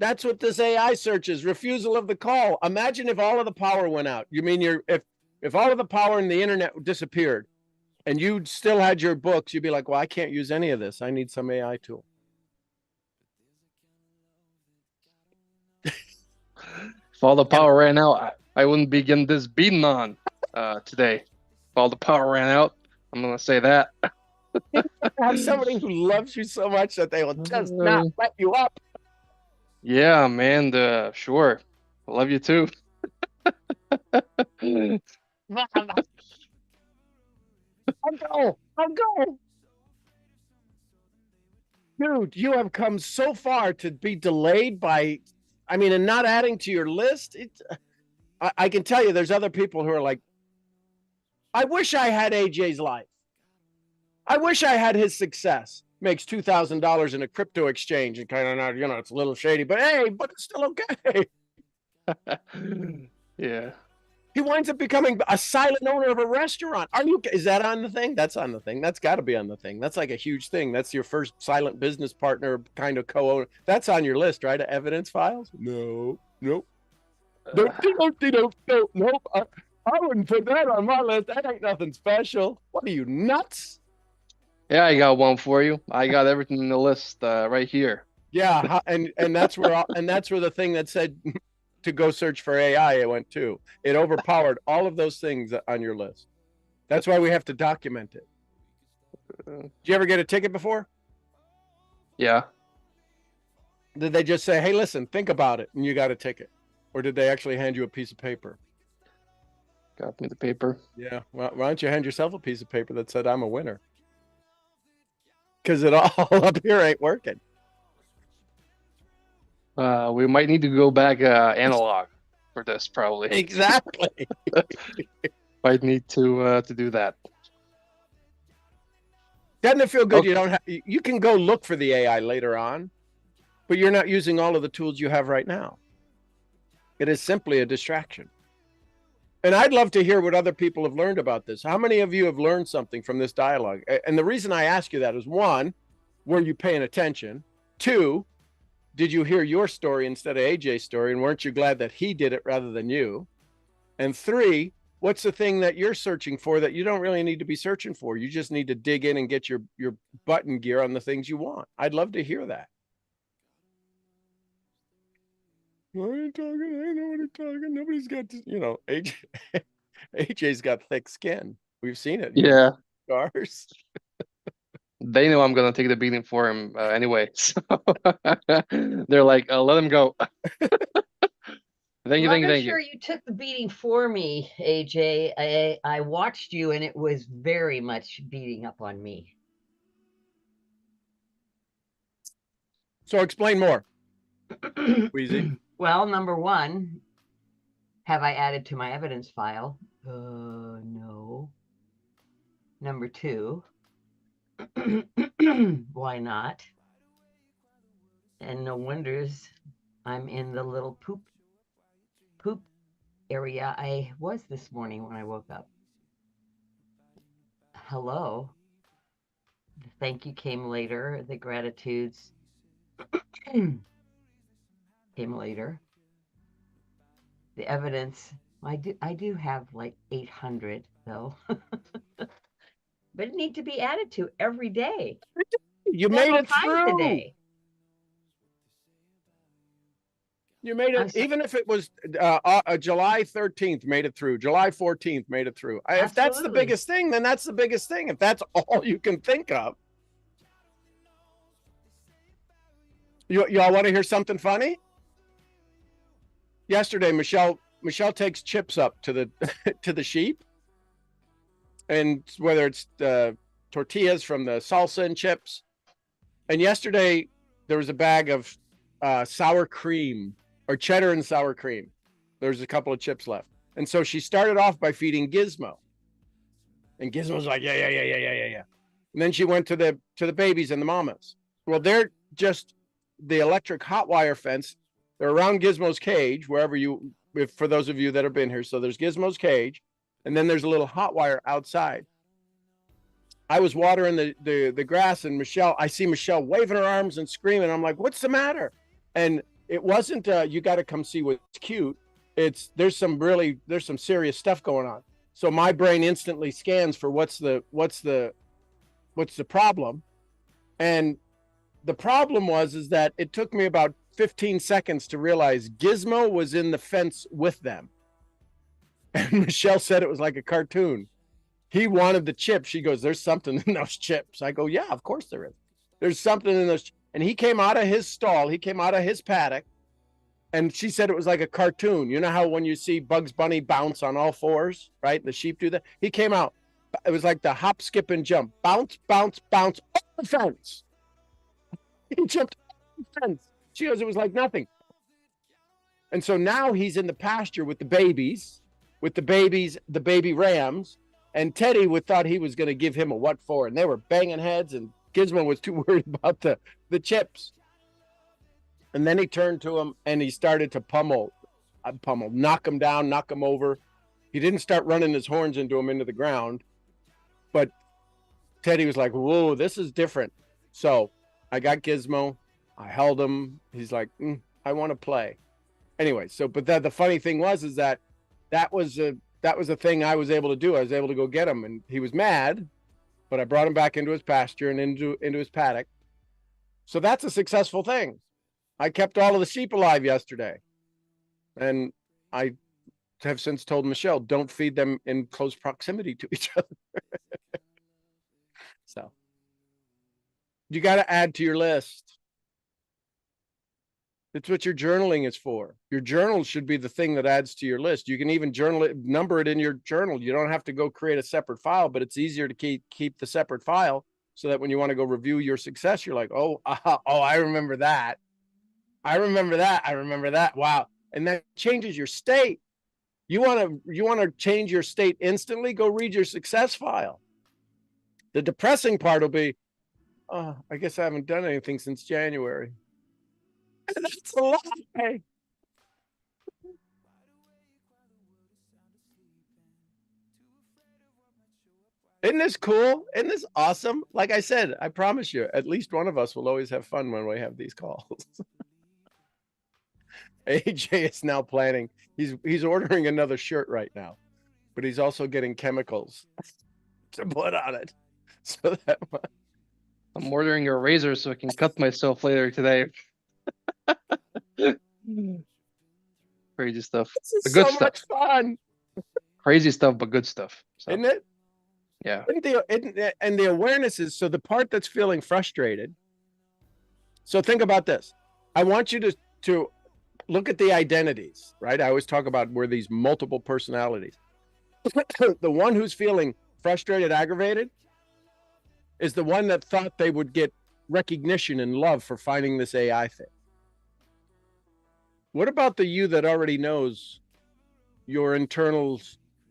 Speaker 1: That's what this AI search is. Refusal of the call. Imagine if all of the power went out. You mean if all of the power in the internet disappeared and you still had your books, you'd be like, well, I can't use any of this. I need some AI tool.
Speaker 2: If all the power ran out, I wouldn't be getting this beaten on today. If all the power ran out, I'm going to say that.
Speaker 1: Have somebody who loves you so much that they will just not let you up.
Speaker 2: Yeah, man. Sure. I love you too.
Speaker 1: I'll go. Dude, you have come so far to be delayed by, and not adding to your list. I can tell you there's other people who are like, I wish I had AJ's life. I wish I had his success. Makes $2,000 in a crypto exchange and kind of not, it's a little shady, but hey, but it's still okay.
Speaker 2: Yeah.
Speaker 1: He winds up becoming a silent owner of a restaurant. Is that on the thing? That's on the thing. That's got to be on the thing. That's like a huge thing. That's your first silent business partner kind of co-owner. That's on your list, right? Evidence files? No. Nope. Nope. I wouldn't put that on my list. That ain't nothing special. What are you, nuts?
Speaker 2: Yeah, I got one for you. I got everything in the list right here.
Speaker 1: Yeah, and that's where the thing that said to go search for AI it went to. It overpowered all of those things on your list. That's why we have to document it. Did you ever get a ticket before?
Speaker 2: Yeah.
Speaker 1: Did they just say, hey, listen, think about it, and you got a ticket? Or did they actually hand you a piece of paper?
Speaker 2: Got me the paper.
Speaker 1: Yeah. Well, why don't you hand yourself a piece of paper that said, I'm a winner? Because it all up here ain't working.
Speaker 2: We might need to go back analog for this, probably.
Speaker 1: Exactly.
Speaker 2: Might need to do that.
Speaker 1: Doesn't it feel good? Okay. You can go look for the AI later on, but you're not using all of the tools you have right now. It is simply a distraction. And I'd love to hear what other people have learned about this. How many of you have learned something from this dialogue? And the reason I ask you that is, one, were you paying attention? Two, did you hear your story instead of AJ's story? And weren't you glad that he did it rather than you? And three, what's the thing that you're searching for that you don't really need to be searching for? You just need to dig in and get your button gear on the things you want. I'd love to hear that. What are you talking? I know what you're talking. Nobody's got, AJ's got thick skin. We've seen it.
Speaker 2: Yeah.
Speaker 1: Scars.
Speaker 2: They know I'm going to take the beating for him anyway. So they're like, let him go. Thank you.
Speaker 3: I'm sure you took the beating for me, AJ. I watched you, and it was very much beating up on me.
Speaker 1: So explain more. Wheezy.
Speaker 3: Well, number one, have I added to my evidence file? No. Number two, why not? And no wonders I'm in the little poop area I was this morning when I woke up. Hello. The thank you came later. The gratitudes came later. The evidence, I do have like 800 though. But it needs to be added to every day.
Speaker 1: You made it through
Speaker 3: today.
Speaker 1: You made it, even if it was July 13th, made it through. July 14th, made it through. If that's the biggest thing, then that's the biggest thing. If that's all you can think of. Y'all want to hear something funny? Yesterday, Michelle takes chips up to the to the sheep, and whether it's tortillas from the salsa and chips. And yesterday there was a bag of sour cream or cheddar and sour cream. There's a couple of chips left, And so she started off by feeding Gizmo. And Gizmo's like, yeah. And then she went to the babies and the mamas. Well, they're just the electric hot wire fence. They're around Gizmo's cage, wherever you, if for those of you that have been here. So there's Gizmo's cage, and then there's a little hot wire outside. I was watering the grass, and I see Michelle waving her arms and screaming. I'm like, what's the matter? And it wasn't, you got to come see what's cute. There's some serious stuff going on. So my brain instantly scans for what's the problem. And the problem is that it took me about 15 seconds to realize Gizmo was in the fence with them. And Michelle said it was like a cartoon. He wanted the chips. She goes, there's something in those chips. I go, yeah, of course there is. There's something in those. And he came out of his stall. He came out of his paddock. And she said it was like a cartoon. You know how when you see Bugs Bunny bounce on all fours, right? The sheep do that. He came out. It was like the hop, skip, and jump. Bounce, bounce, bounce, off the fence. He jumped off the fence. She goes, it was like nothing. And so now he's in the pasture with the baby rams. And Teddy thought he was going to give him a what for. And they were banging heads, and Gizmo was too worried about the chips. And then he turned to him and he started to pummel, knock him down, knock him over. He didn't start running his horns into the ground. But Teddy was like, whoa, this is different. So I got Gizmo. I held him. He's like, I want to play. Anyway, but the funny thing was that was a thing I was able to do. I was able to go get him, and he was mad, but I brought him back into his pasture and into his paddock. So that's a successful thing. I kept all of the sheep alive yesterday. And I have since told Michelle, don't feed them in close proximity to each other. So you got to add to your list. It's what your journaling is for. Your journal should be the thing that adds to your list. You can even journal it, number it in your journal. You don't have to go create a separate file, but it's easier to keep the separate file so that when you want to go review your success, you're like, oh, I remember that. I remember that. Wow. And that changes your state. You want to change your state instantly? Go read your success file. The depressing part will be, oh, I guess I haven't done anything since January. And that's a lie. Isn't this cool? Isn't this awesome? Like I said, I promise you, at least one of us will always have fun when we have these calls. AJ is now planning. He's ordering another shirt right now, but he's also getting chemicals to put on it. So that
Speaker 2: I'm ordering a razor so I can cut myself later today. Crazy stuff.
Speaker 1: this is
Speaker 2: Good
Speaker 1: so
Speaker 2: stuff.
Speaker 1: much fun.
Speaker 2: Crazy stuff, but good stuff. So,
Speaker 1: Isn't it?
Speaker 2: Yeah.
Speaker 1: And the awareness is, so the part that's feeling frustrated. So think about this. I want you to look at the identities, right? I always talk about where these multiple personalities. The one who's feeling frustrated, aggravated, is the one that thought they would get recognition and love for finding this AI thing. What about the you that already knows your internal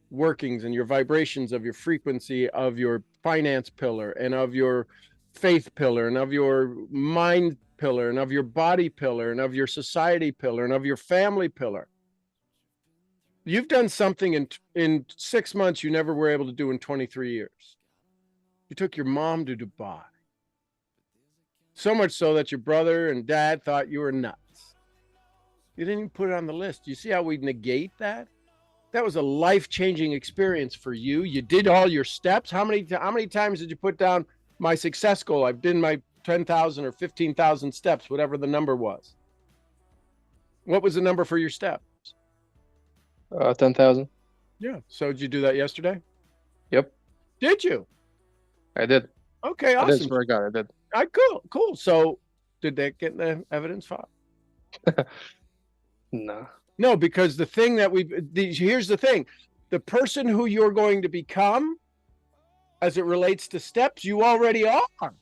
Speaker 1: workings and your vibrations of your frequency, of your finance pillar, and of your faith pillar, and of your mind pillar, and of your body pillar, and of your society pillar, and of your family pillar? You've done something in 6 months you never were able to do in 23 years. You took your mom to Dubai. So much so that your brother and dad thought you were nuts. You didn't even put it on the list. You see how we negate that? That was a life-changing experience for you. You did all your steps. How many times did you put down my success goal? I've done my 10,000 or 15,000 steps, whatever the number was. What was the number for your steps?
Speaker 2: 10,000.
Speaker 1: Yeah. So did you do that yesterday?
Speaker 2: Yep.
Speaker 1: Did you?
Speaker 2: I did.
Speaker 1: Okay,
Speaker 2: I did,
Speaker 1: awesome.
Speaker 2: swear to God, I did.
Speaker 1: All right, cool. So did that get in the evidence file?
Speaker 2: No.
Speaker 1: No, because the thing that here's the thing. The person who you're going to become, as it relates to steps, you already are.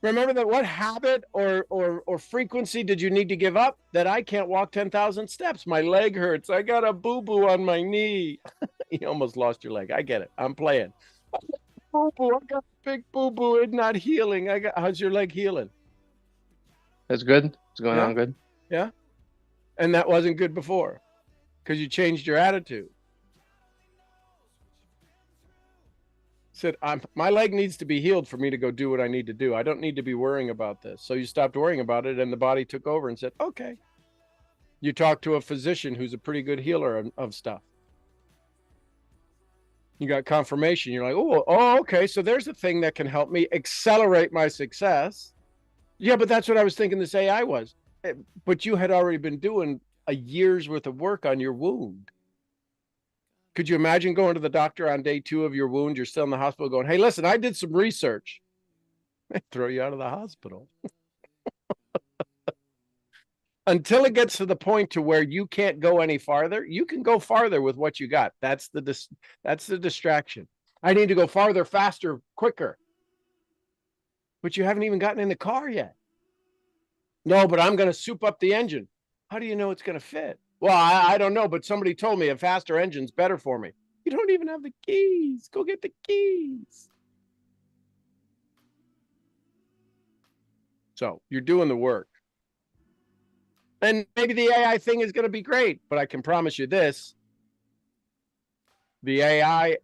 Speaker 1: Remember that what habit or frequency did you need to give up? That I can't walk 10,000 steps. My leg hurts. I got a boo-boo on my knee. You almost lost your leg. I get it. I'm playing. Boo-boo. I got a big boo-boo. It's not healing. How's your leg healing?
Speaker 2: That's good. It's going
Speaker 1: Yeah.
Speaker 2: on good.
Speaker 1: Yeah. And that wasn't good before because you changed your attitude. Said, my leg needs to be healed for me to go do what I need to do. I don't need to be worrying about this. So you stopped worrying about it, and the body took over and said, okay. You talk to a physician who's a pretty good healer of stuff. You got confirmation. You're like, oh, okay. So there's a thing that can help me accelerate my success. Yeah, but that's what I was thinking this AI was. But you had already been doing a year's worth of work on your wound. Could you imagine going to the doctor on day 2 of your wound? You're still in the hospital going, hey, listen, I did some research. They throw you out of the hospital. Until it gets to the point to where you can't go any farther, you can go farther with what you got. That's the distraction. I need to go farther, faster, quicker. But you haven't even gotten in the car yet. No, but I'm going to soup up the engine. How do you know it's going to fit? Well, I don't know, but somebody told me a faster engine's better for me. You don't even have the keys. Go get the keys. So you're doing the work. And maybe the AI thing is going to be great, but I can promise you this. The AI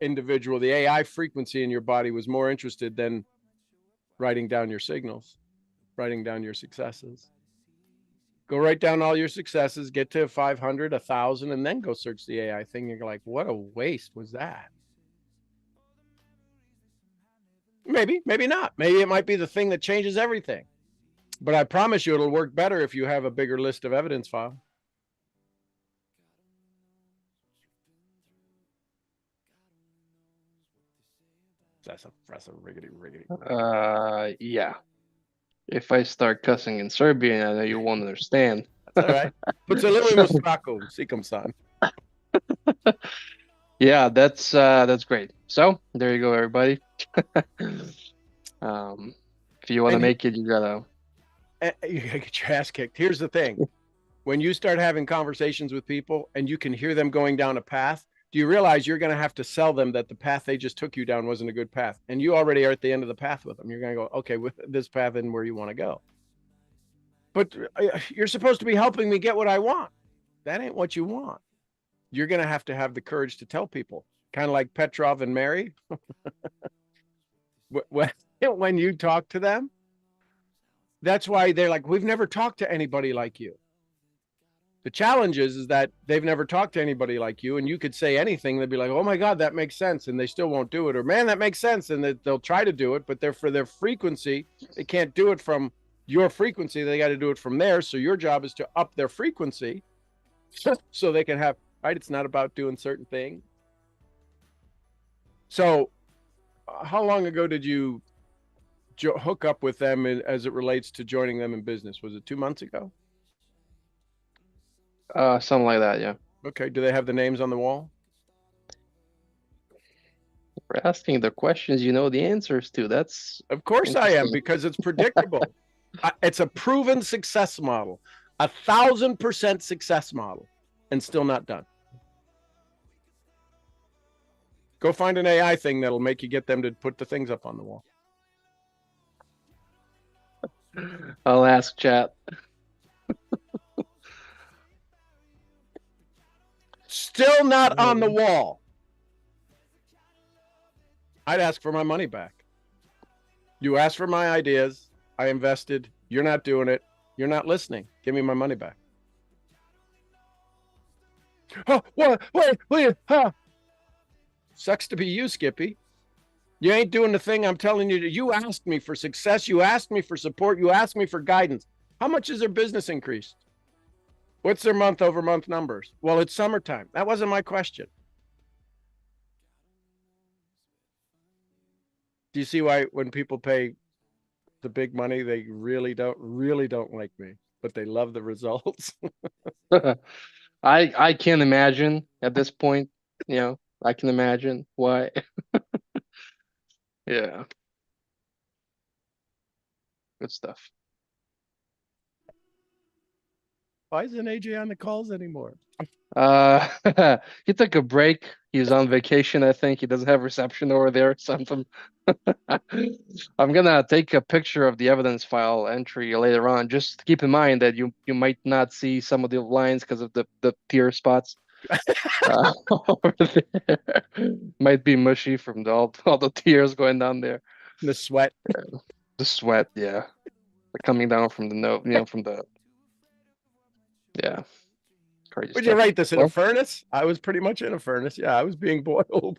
Speaker 1: individual, the AI frequency in your body was more interested than writing down your signals, writing down your successes. Go write down all your successes, get to 500, 1,000, and then go search the AI thing. You're like, what a waste was that? Maybe, maybe not. Maybe it might be the thing that changes everything. But I promise you it'll work better if you have a bigger list of evidence file. That's a riggedy.
Speaker 2: Yeah. If I start cussing in Serbian, I know you won't understand.
Speaker 1: That's all right. Pocelujemo Straco, Sikam san.
Speaker 2: Yeah, that's great. So there you go, everybody. If you want to make it, you gotta
Speaker 1: get your ass kicked. Here's the thing. When you start having conversations with people and you can hear them going down a path, do you realize you're going to have to sell them that the path they just took you down wasn't a good path? And you already are at the end of the path with them. You're going to go, okay, with this path isn't where you want to go. But you're supposed to be helping me get what I want. That ain't what you want. You're going to have the courage to tell people, kind of like Petrov and Mary. When you talk to them, that's why they're like, we've never talked to anybody like you. The challenge is that they've never talked to anybody like you, and you could say anything. They'd be like, oh my God, that makes sense. And they still won't do it. Or man, that makes sense. And they'll try to do it, but for their frequency, they can't do it from your frequency. They got to do it from theirs. So your job is to up their frequency so they can have, right? It's not about doing certain things. So how long ago did you hook up with them as it relates to joining them in business? Was it 2 months ago?
Speaker 2: something like that, yeah.
Speaker 1: Okay. Do they have the names on the wall?
Speaker 2: We're asking the questions you know the answers to. That's
Speaker 1: of course I am, because it's predictable. It's a proven success model, 1,000% success model, and still not done. Go find an AI thing that'll make you get them to put the things up on the wall.
Speaker 2: I'll ask chat.
Speaker 1: Still not on the wall. I'd ask for my money back. You asked for my ideas. I invested. You're not doing it. You're not listening. Give me my money back. Oh, what? Wait, huh? Sucks to be you, Skippy. You ain't doing the thing I'm telling you. You asked me for success. You asked me for support. You asked me for guidance. How much is their business increased? What's their month-over-month numbers? Well, it's summertime. That wasn't my question. Do you see why when people pay the big money, they really don't like me, but they love the results?
Speaker 2: I can't imagine at this point, I can imagine why. Yeah. Good stuff.
Speaker 1: Why isn't AJ on the calls anymore?
Speaker 2: He took a break. He's on vacation, I think. He doesn't have reception over there or something. I'm gonna take a picture of the evidence file entry later on. Just keep in mind that you might not see some of the lines because of the tear spots. Over there. Might be mushy from all the tears going down there.
Speaker 1: The sweat.
Speaker 2: The sweat, yeah. Coming down from the from the yeah. Crazy
Speaker 1: Would you
Speaker 2: stuff.
Speaker 1: write this in a
Speaker 2: Well,
Speaker 1: furnace? I was pretty much in a furnace. Yeah, I was being boiled.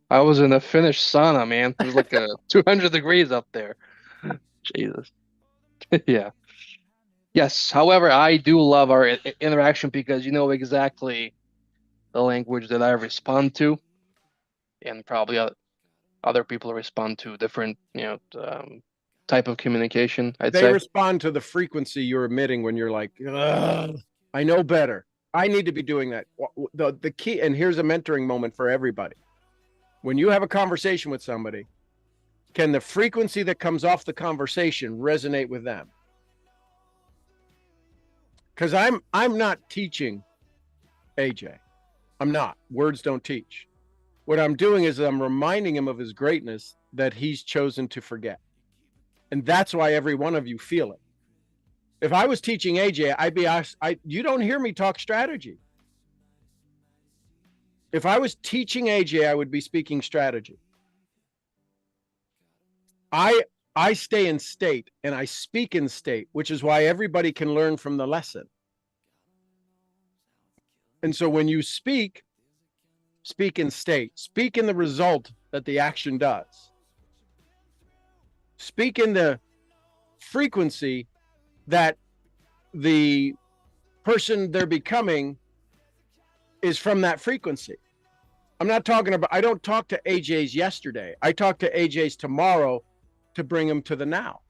Speaker 2: I was in a Finnish sauna, man. It was like 200 degrees up there. Jesus. Yeah. Yes. However, I do love our interaction because you know exactly the language that I respond to, and probably other people respond to different, type of communication, I'd
Speaker 1: They
Speaker 2: say.
Speaker 1: respond to the frequency you're emitting when you're like, "Ugh, I know better. I need to be doing that." The key, and here's a mentoring moment for everybody. When you have a conversation with somebody, can the frequency that comes off the conversation resonate with them? Because I'm not teaching AJ. I'm not. Words don't teach. What I'm doing is I'm reminding him of his greatness that he's chosen to forget. And that's why every one of you feel it. If I was teaching AJ, I'd be asked, you don't hear me talk strategy. If I was teaching AJ, I would be speaking strategy. I stay in state and I speak in state, which is why everybody can learn from the lesson. And so when you speak in state, speak in the result that the action does. Speak in the frequency that the person they're becoming is from that frequency. I'm not talking about, I don't talk to AJ's yesterday. I talk to AJ's tomorrow to bring him to the now.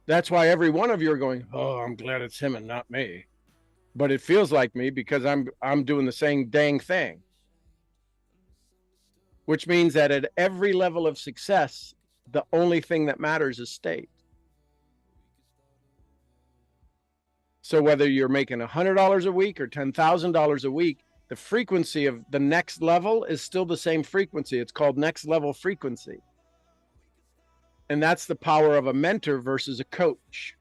Speaker 1: That's why every one of you are going, oh, I'm glad it's him and not me. But it feels like me because I'm doing the same dang thing. Which means that at every level of success, the only thing that matters is state. So whether you're making $100 a week or $10,000 a week, the frequency of the next level is still the same frequency. It's called next level frequency. And that's the power of a mentor versus a coach.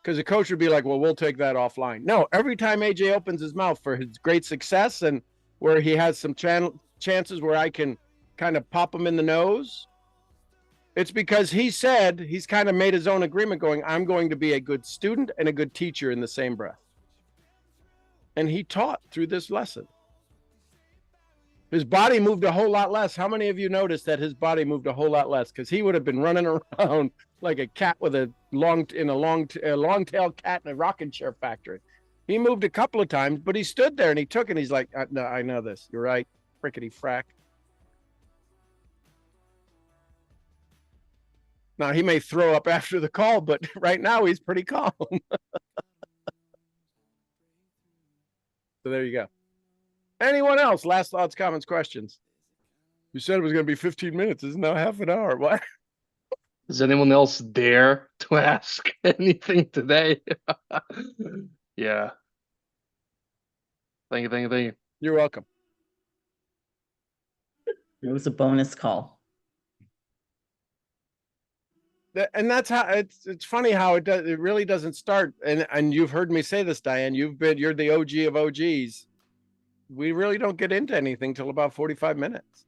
Speaker 1: Because a coach would be like, well, we'll take that offline. No, every time AJ opens his mouth for his great success and where he has some chances where I can kind of pop him in the nose, it's because he said he's kind of made his own agreement going, I'm going to be a good student and a good teacher in the same breath. And he taught through this lesson. His body moved a whole lot less. How many of you noticed that his body moved a whole lot less? Because he would have been running around like a cat with a long tail cat in a rocking chair factory. He moved a couple of times, but he stood there and he took it. And he's like, no, I know this. You're right. Frickety frack. Now he may throw up after the call, but right now he's pretty calm. So there you go. Anyone else? Last thoughts, comments, questions? You said it was going to be 15 minutes. It's now half an hour. What?
Speaker 2: Does anyone else dare to ask anything today? Yeah. Thank you.
Speaker 1: You're welcome.
Speaker 4: It was a bonus call.
Speaker 1: And that's how it's funny how it does. It really doesn't start. And you've heard me say this, Diane. You're the OG of OGs. We really don't get into anything till about 45 minutes.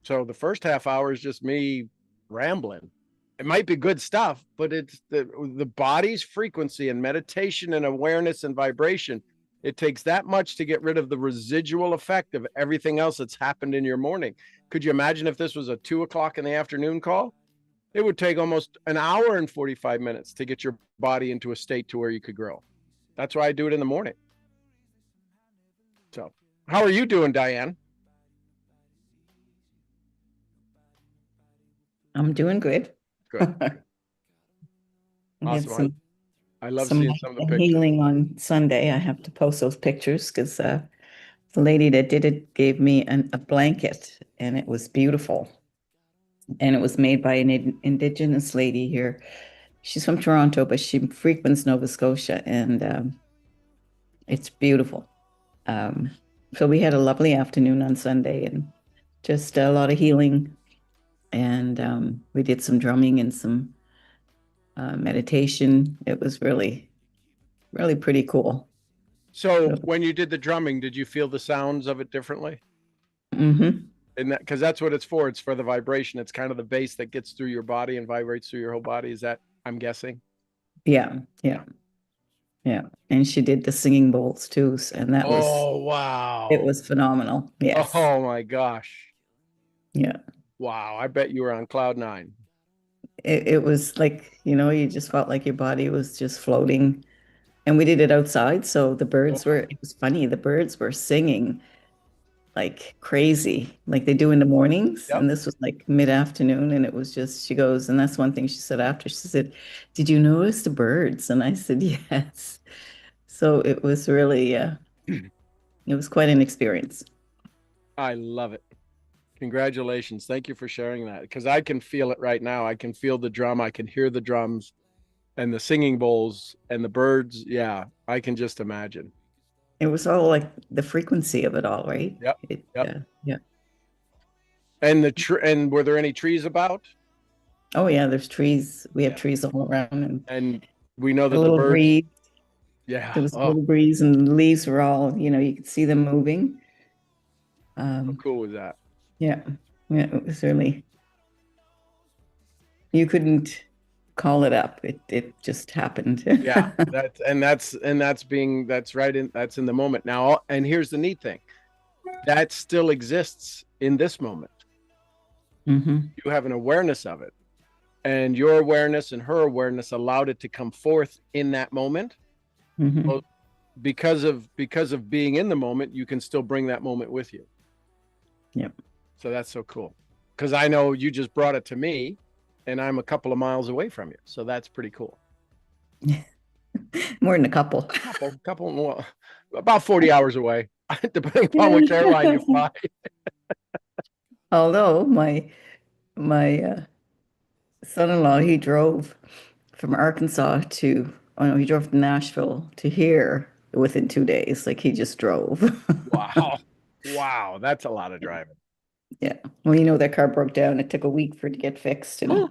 Speaker 1: So the first half hour is just me rambling. It might be good stuff, but it's the body's frequency and meditation and awareness and vibration. It takes that much to get rid of the residual effect of everything else that's happened in your morning. Could you imagine if this was a 2:00 in the afternoon call? It would take almost an hour and 45 minutes to get your body into a state to where you could grow. That's why I do it in the morning. So how are you doing, Diane?
Speaker 4: I'm doing good.
Speaker 1: Good.
Speaker 4: I had
Speaker 1: Awesome. I love
Speaker 4: some
Speaker 1: seeing some of the pictures.
Speaker 4: healing on Sunday. I have to post those pictures because the lady that did it gave me a blanket and it was beautiful. and it was made by an indigenous lady here. She's from Toronto, but she frequents Nova Scotia, and it's beautiful. Um, so we had a lovely afternoon on Sunday, and just a lot of healing, and we did some drumming and some meditation. It was really, really pretty cool.
Speaker 1: So
Speaker 4: So,
Speaker 1: when you did the drumming, did you feel the sounds of it differently?
Speaker 4: mhm.
Speaker 1: And that, because that's what it's for. It's for the vibration. It's kind of the bass that gets through your body and vibrates through your whole body. Is that, I'm guessing?
Speaker 4: Yeah, yeah, yeah. And she did the singing bowls too, and
Speaker 1: Oh,
Speaker 4: it
Speaker 1: wow.
Speaker 4: was phenomenal. Yes.
Speaker 1: Oh my gosh.
Speaker 4: Yeah.
Speaker 1: Wow. I bet you were on cloud nine.
Speaker 4: It was like, you just felt like your body was just floating. And we did it outside, so it was funny, the birds were singing like crazy, like they do in the mornings.
Speaker 1: Yep.
Speaker 4: And this was like mid-afternoon, and it was just, she goes, and that's one thing she said after. She said, "Did you notice the birds?" And I said, "Yes." So it was really, it was quite an experience.
Speaker 1: I love it. Congratulations. Thank you for sharing that, because I can feel it right now. I can feel the drum. I can hear the drums and the singing bowls and the birds. Yeah, I can just imagine.
Speaker 4: It was all like the frequency of it all, right?
Speaker 1: Yep.
Speaker 4: It,
Speaker 1: Yep.
Speaker 4: yeah.
Speaker 1: And and were there any trees about?
Speaker 4: Oh yeah, there's trees. We have
Speaker 1: Yeah.
Speaker 4: trees all around, and
Speaker 1: And we know
Speaker 4: a
Speaker 1: that the
Speaker 4: little
Speaker 1: birds,
Speaker 4: breeze.
Speaker 1: yeah.
Speaker 4: There was a
Speaker 1: Oh,
Speaker 4: little breeze, and the leaves were all, you could see them moving.
Speaker 1: how
Speaker 4: Um,
Speaker 1: cool was that?
Speaker 4: yeah, yeah, it was really, you couldn't call it up. It just happened.
Speaker 1: Yeah. That's right that's in the moment now. And here's the neat thing. That still exists in this moment.
Speaker 4: Hmm.
Speaker 1: You have an awareness of it. And your awareness and her awareness allowed it to come forth in that moment.
Speaker 4: Hmm.
Speaker 1: Well, because of being in the moment, you can still bring that moment with you.
Speaker 4: Yep.
Speaker 1: So that's so cool. Because I know you just brought it to me, and I'm a couple of miles away from you. So that's pretty cool.
Speaker 4: More than a couple.
Speaker 1: Couple, well, about 40 hours away, depending upon which airline you fly.
Speaker 4: Although my son-in-law, he drove from Arkansas to, oh no, he drove from Nashville to here within 2 days. Like he just drove.
Speaker 1: Wow. Wow. That's a lot of driving.
Speaker 4: Yeah. Well, that car broke down. It took a week for it to get fixed, and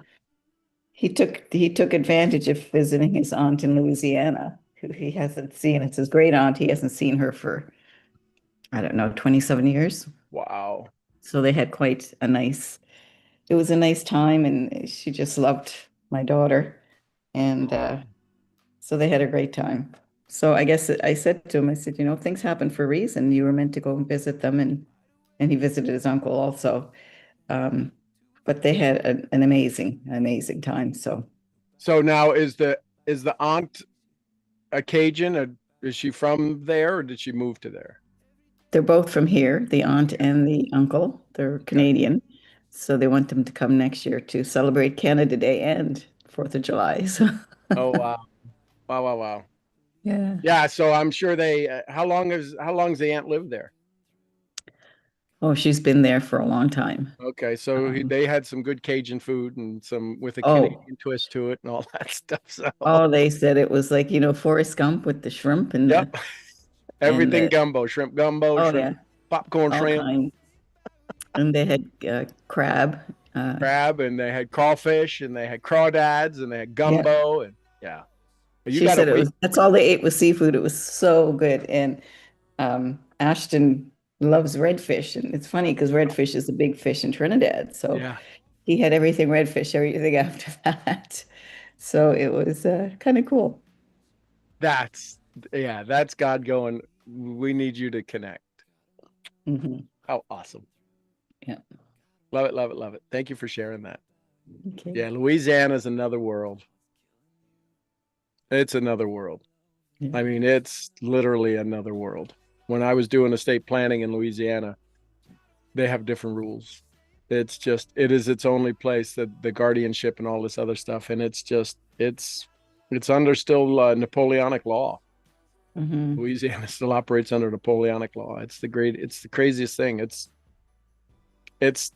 Speaker 4: he took advantage of visiting his aunt in Louisiana, who he hasn't seen. It's his great aunt. He hasn't seen her for, I don't know, 27 years.
Speaker 1: Wow.
Speaker 4: So they had it was a nice time, and she just loved my daughter. And so they had a great time. So I guess I said to him, I said, things happen for a reason. You were meant to go and visit them, and he visited his uncle also. Um, but they had an amazing, amazing time. So
Speaker 1: So now is the aunt a Cajun? Or is she from there, or did she move to there?
Speaker 4: they're both from here, the aunt
Speaker 1: Okay.
Speaker 4: and the uncle. They're
Speaker 1: Okay.
Speaker 4: Canadian. So they want them to come next year to celebrate Canada Day and 4th of July. So
Speaker 1: Oh wow. Wow, wow, wow.
Speaker 4: yeah.
Speaker 1: Yeah, so I'm sure they how long's the aunt lived there?
Speaker 4: Oh, she's been there for a long time.
Speaker 1: Okay, so
Speaker 4: Um,
Speaker 1: they had some good Cajun food and some with a
Speaker 4: oh,
Speaker 1: Canadian twist to it and all that stuff. So,
Speaker 4: oh, they said it was like, Forrest Gump with the shrimp and
Speaker 1: yep,
Speaker 4: the and
Speaker 1: everything gumbo,
Speaker 4: oh
Speaker 1: shrimp,
Speaker 4: yeah,
Speaker 1: popcorn
Speaker 4: all
Speaker 1: shrimp,
Speaker 4: kinds. And they had crab.
Speaker 1: crab, and they had crawfish, and they had crawdads, and they had
Speaker 4: Yeah.
Speaker 1: gumbo, and yeah, you
Speaker 4: She
Speaker 1: got to
Speaker 4: said
Speaker 1: wait.
Speaker 4: that's all they ate was seafood. It was so good. And Ashton loves redfish. And it's funny because redfish is a big fish in Trinidad. So
Speaker 1: Yeah,
Speaker 4: he had everything redfish, everything after that. So it was kind of cool.
Speaker 1: that's that's God going. We need you to connect.
Speaker 4: Hmm.
Speaker 1: How awesome!
Speaker 4: Yeah.
Speaker 1: Love it, love it, love it. Thank you for sharing that.
Speaker 4: Okay.
Speaker 1: Yeah, Louisiana is another world. It's another world.
Speaker 4: Yeah.
Speaker 1: I mean, it's literally another world. When I was doing estate planning in Louisiana, they have different rules. It is its only place that the guardianship and all this other stuff. And it's under still Napoleonic law.
Speaker 4: Hmm.
Speaker 1: Louisiana still operates under Napoleonic law. It's the craziest thing. It's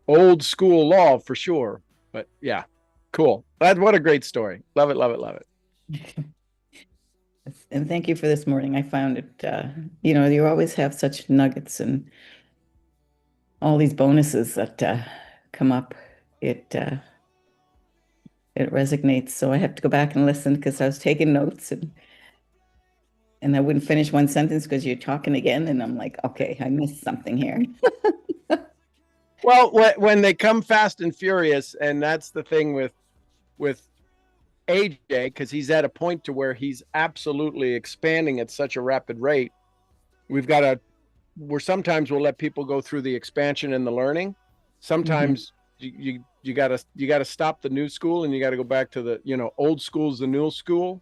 Speaker 1: old school law for sure. But yeah, cool. What a great story. Love it, love it, love it.
Speaker 4: And thank you for this morning. I found it, you always have such nuggets and all these bonuses that come up. It resonates. So I have to go back and listen because I was taking notes and I wouldn't finish one sentence because you're talking again. And I'm like, okay, I missed something here.
Speaker 1: Well, when they come fast and furious, and that's the thing with AJ, because he's at a point to where he's absolutely expanding at such a rapid rate. Sometimes we'll let people go through the expansion and the learning. Sometimes you gotta stop the new school and you got to go back to the old school's the new school,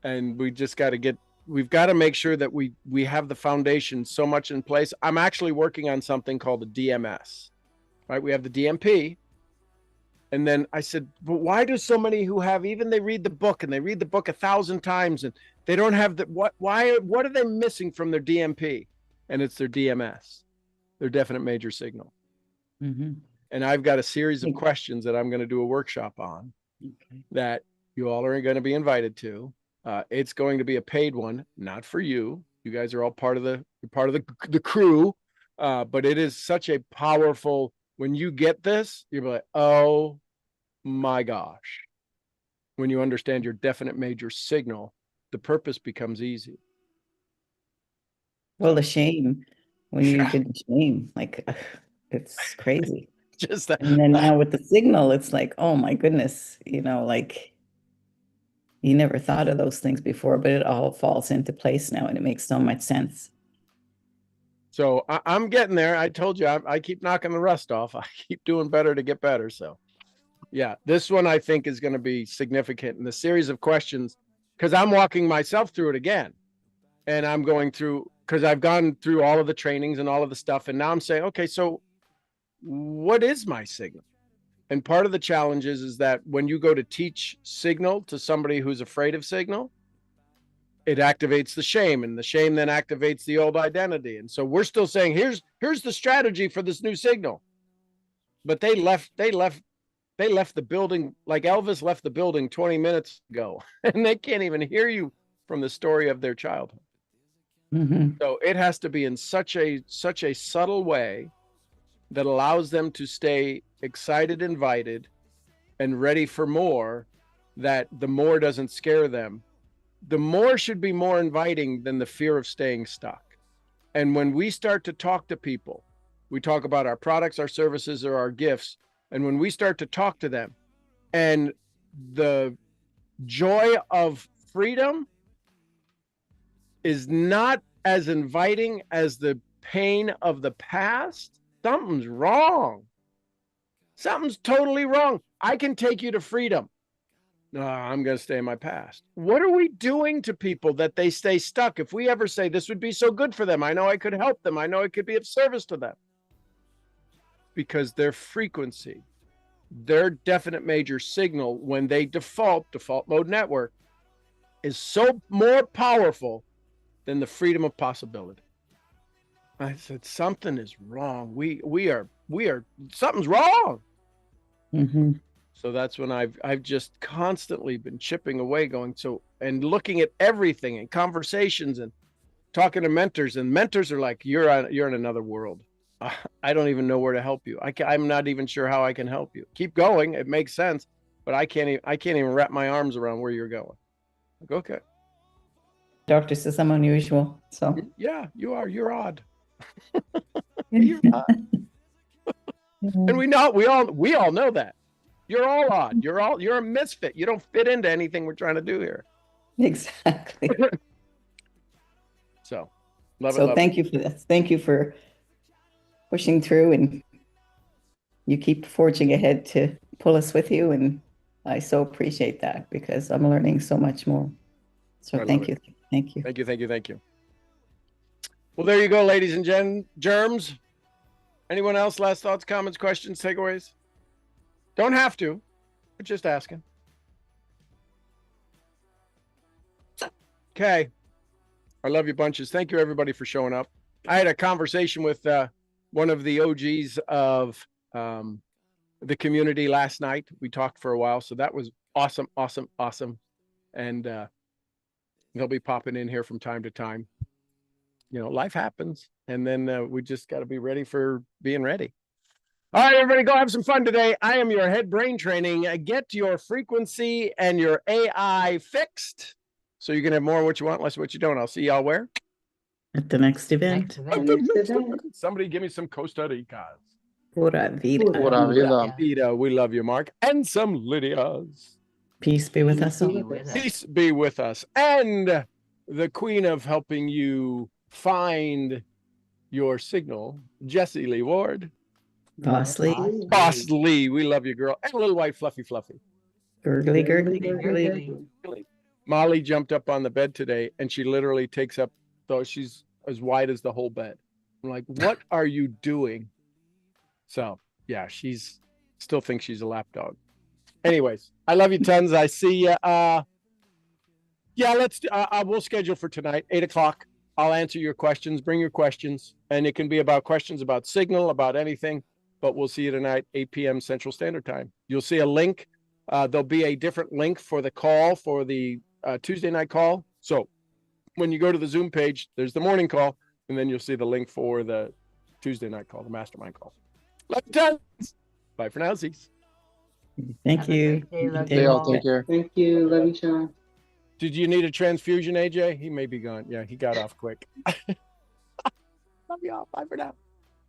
Speaker 1: and we've got to make sure that we have the foundation so much in place. I'm actually working on something called the DMS, right? We have the DMP. And then I said, but why do so many who have, even they read the book and they read the book 1,000 times and they don't have what are they missing from their DMP? And it's their DMS, their definite major signal. And I've got a series of questions that I'm going to do a workshop on that you all are going to be invited to. It's going to be a paid one, not for you. You guys are all part of the crew. But it is such a powerful, when you get this, you're like, oh my gosh. When you understand your definite major signal, the purpose becomes easy.
Speaker 4: Well, the shame, when you did the shame, like it's crazy.
Speaker 1: Just that.
Speaker 4: And then now with the signal, it's like, oh my goodness, like you never thought of those things before, but it all falls into place now and it makes so much sense.
Speaker 1: So I'm getting there. I told you, I keep knocking the rust off. I keep doing better to get better. So yeah, this one I think is going to be significant in the series of questions, because I'm walking myself through it again. And I'm going through, because I've gone through all of the trainings and all of the stuff. And now I'm saying, okay, so what is my signal? And part of the challenge is that when you go to teach signal to somebody who's afraid of signal, it activates the shame, and the shame then activates the old identity. And so we're still saying, here's the strategy for this new signal. But they left the building like Elvis left the building 20 minutes ago, and they can't even hear you from the story of their childhood. So it has to be in such a subtle way that allows them to stay excited, invited, and ready for more, that the more doesn't scare them. The more should be more inviting than the fear of staying stuck. And when we start to talk to people, we talk about our products, our services, or our gifts. And when we start to talk to them, and the joy of freedom is not as inviting as the pain of the past, something's wrong. Something's totally wrong. I can take you to freedom. No, I'm going to stay in my past. What are we doing to people that they stay stuck? If we ever say this would be so good for them, I know I could help them, I know it could be of service to them. Because their frequency, their definite major signal, when they default mode network, is so more powerful than the freedom of possibility. I said, something is wrong. We are something's wrong. So that's when I've just constantly been chipping away, and looking at everything and conversations and talking to mentors, and mentors are like, you're in another world. I don't even know where to help you. I'm not even sure how I can help you. Keep going. It makes sense, but I can't even wrap my arms around where you're going. Like, okay.
Speaker 4: Doctor says I'm unusual. So
Speaker 1: yeah, you are. You're odd. You're odd. And we all know that. You're all odd. You're a misfit. You don't fit into anything we're trying to do here.
Speaker 4: Exactly.
Speaker 1: So love it.
Speaker 4: Thank you for this. Thank you for pushing through, and you keep forging ahead to pull us with you. And I so appreciate that, because I'm learning so much more. So thank you. Thank you.
Speaker 1: Thank you. Thank you. Thank you. Well, there you go, ladies and germs. Anyone else? Last thoughts, comments, questions, takeaways? Don't have to, but just asking. Okay. I love you bunches. Thank you, everybody, for showing up. I had a conversation with one of the OGs of the community last night. We talked for a while, so that was awesome. And they'll be popping in here from time to time. You know, life happens, and then we just got to be ready for being ready. All right, everybody, go have some fun today. I am your head brain training. Get your frequency and your AI fixed so you can have more of what you want, less of what you don't. I'll see y'all where?
Speaker 4: At the next event.
Speaker 1: Somebody give me some Costa Ricas.
Speaker 4: Pura vida.
Speaker 2: Pura vida.
Speaker 1: Vida, we love you, Mark. And some Lydias.
Speaker 4: Peace be with us all.
Speaker 1: Peace be with us. And the queen of helping you find your signal, Jessie Lee Ward.
Speaker 4: Boss Lee.
Speaker 1: Boss Lee, we love you, girl. And a little white fluffy.
Speaker 4: Gurgly, gurgly, gurgly.
Speaker 1: Molly jumped up on the bed today, and she literally takes up, though she's as wide as the whole bed. I'm like, what are you doing? So, yeah, she's still thinks she's a lapdog. Anyways, I love you tons. I see you. Yeah, we'll schedule for tonight, 8 o'clock. I'll answer your questions. Bring your questions, and it can be about questions about signal, about anything. But we'll see you tonight, 8 p.m. Central Standard Time. You'll see a link. There'll be a different link for the call, for the Tuesday night call. So when you go to the Zoom page, there's the morning call, and then you'll see the link for the Tuesday night call, the mastermind call. Love you tons. Bye for now, Z's.
Speaker 4: Thank you.
Speaker 2: They all take care.
Speaker 5: Thank you. Love you, Sean.
Speaker 1: Did you need a transfusion, AJ? He may be gone. Yeah, he got off quick. Love y'all. Bye for now.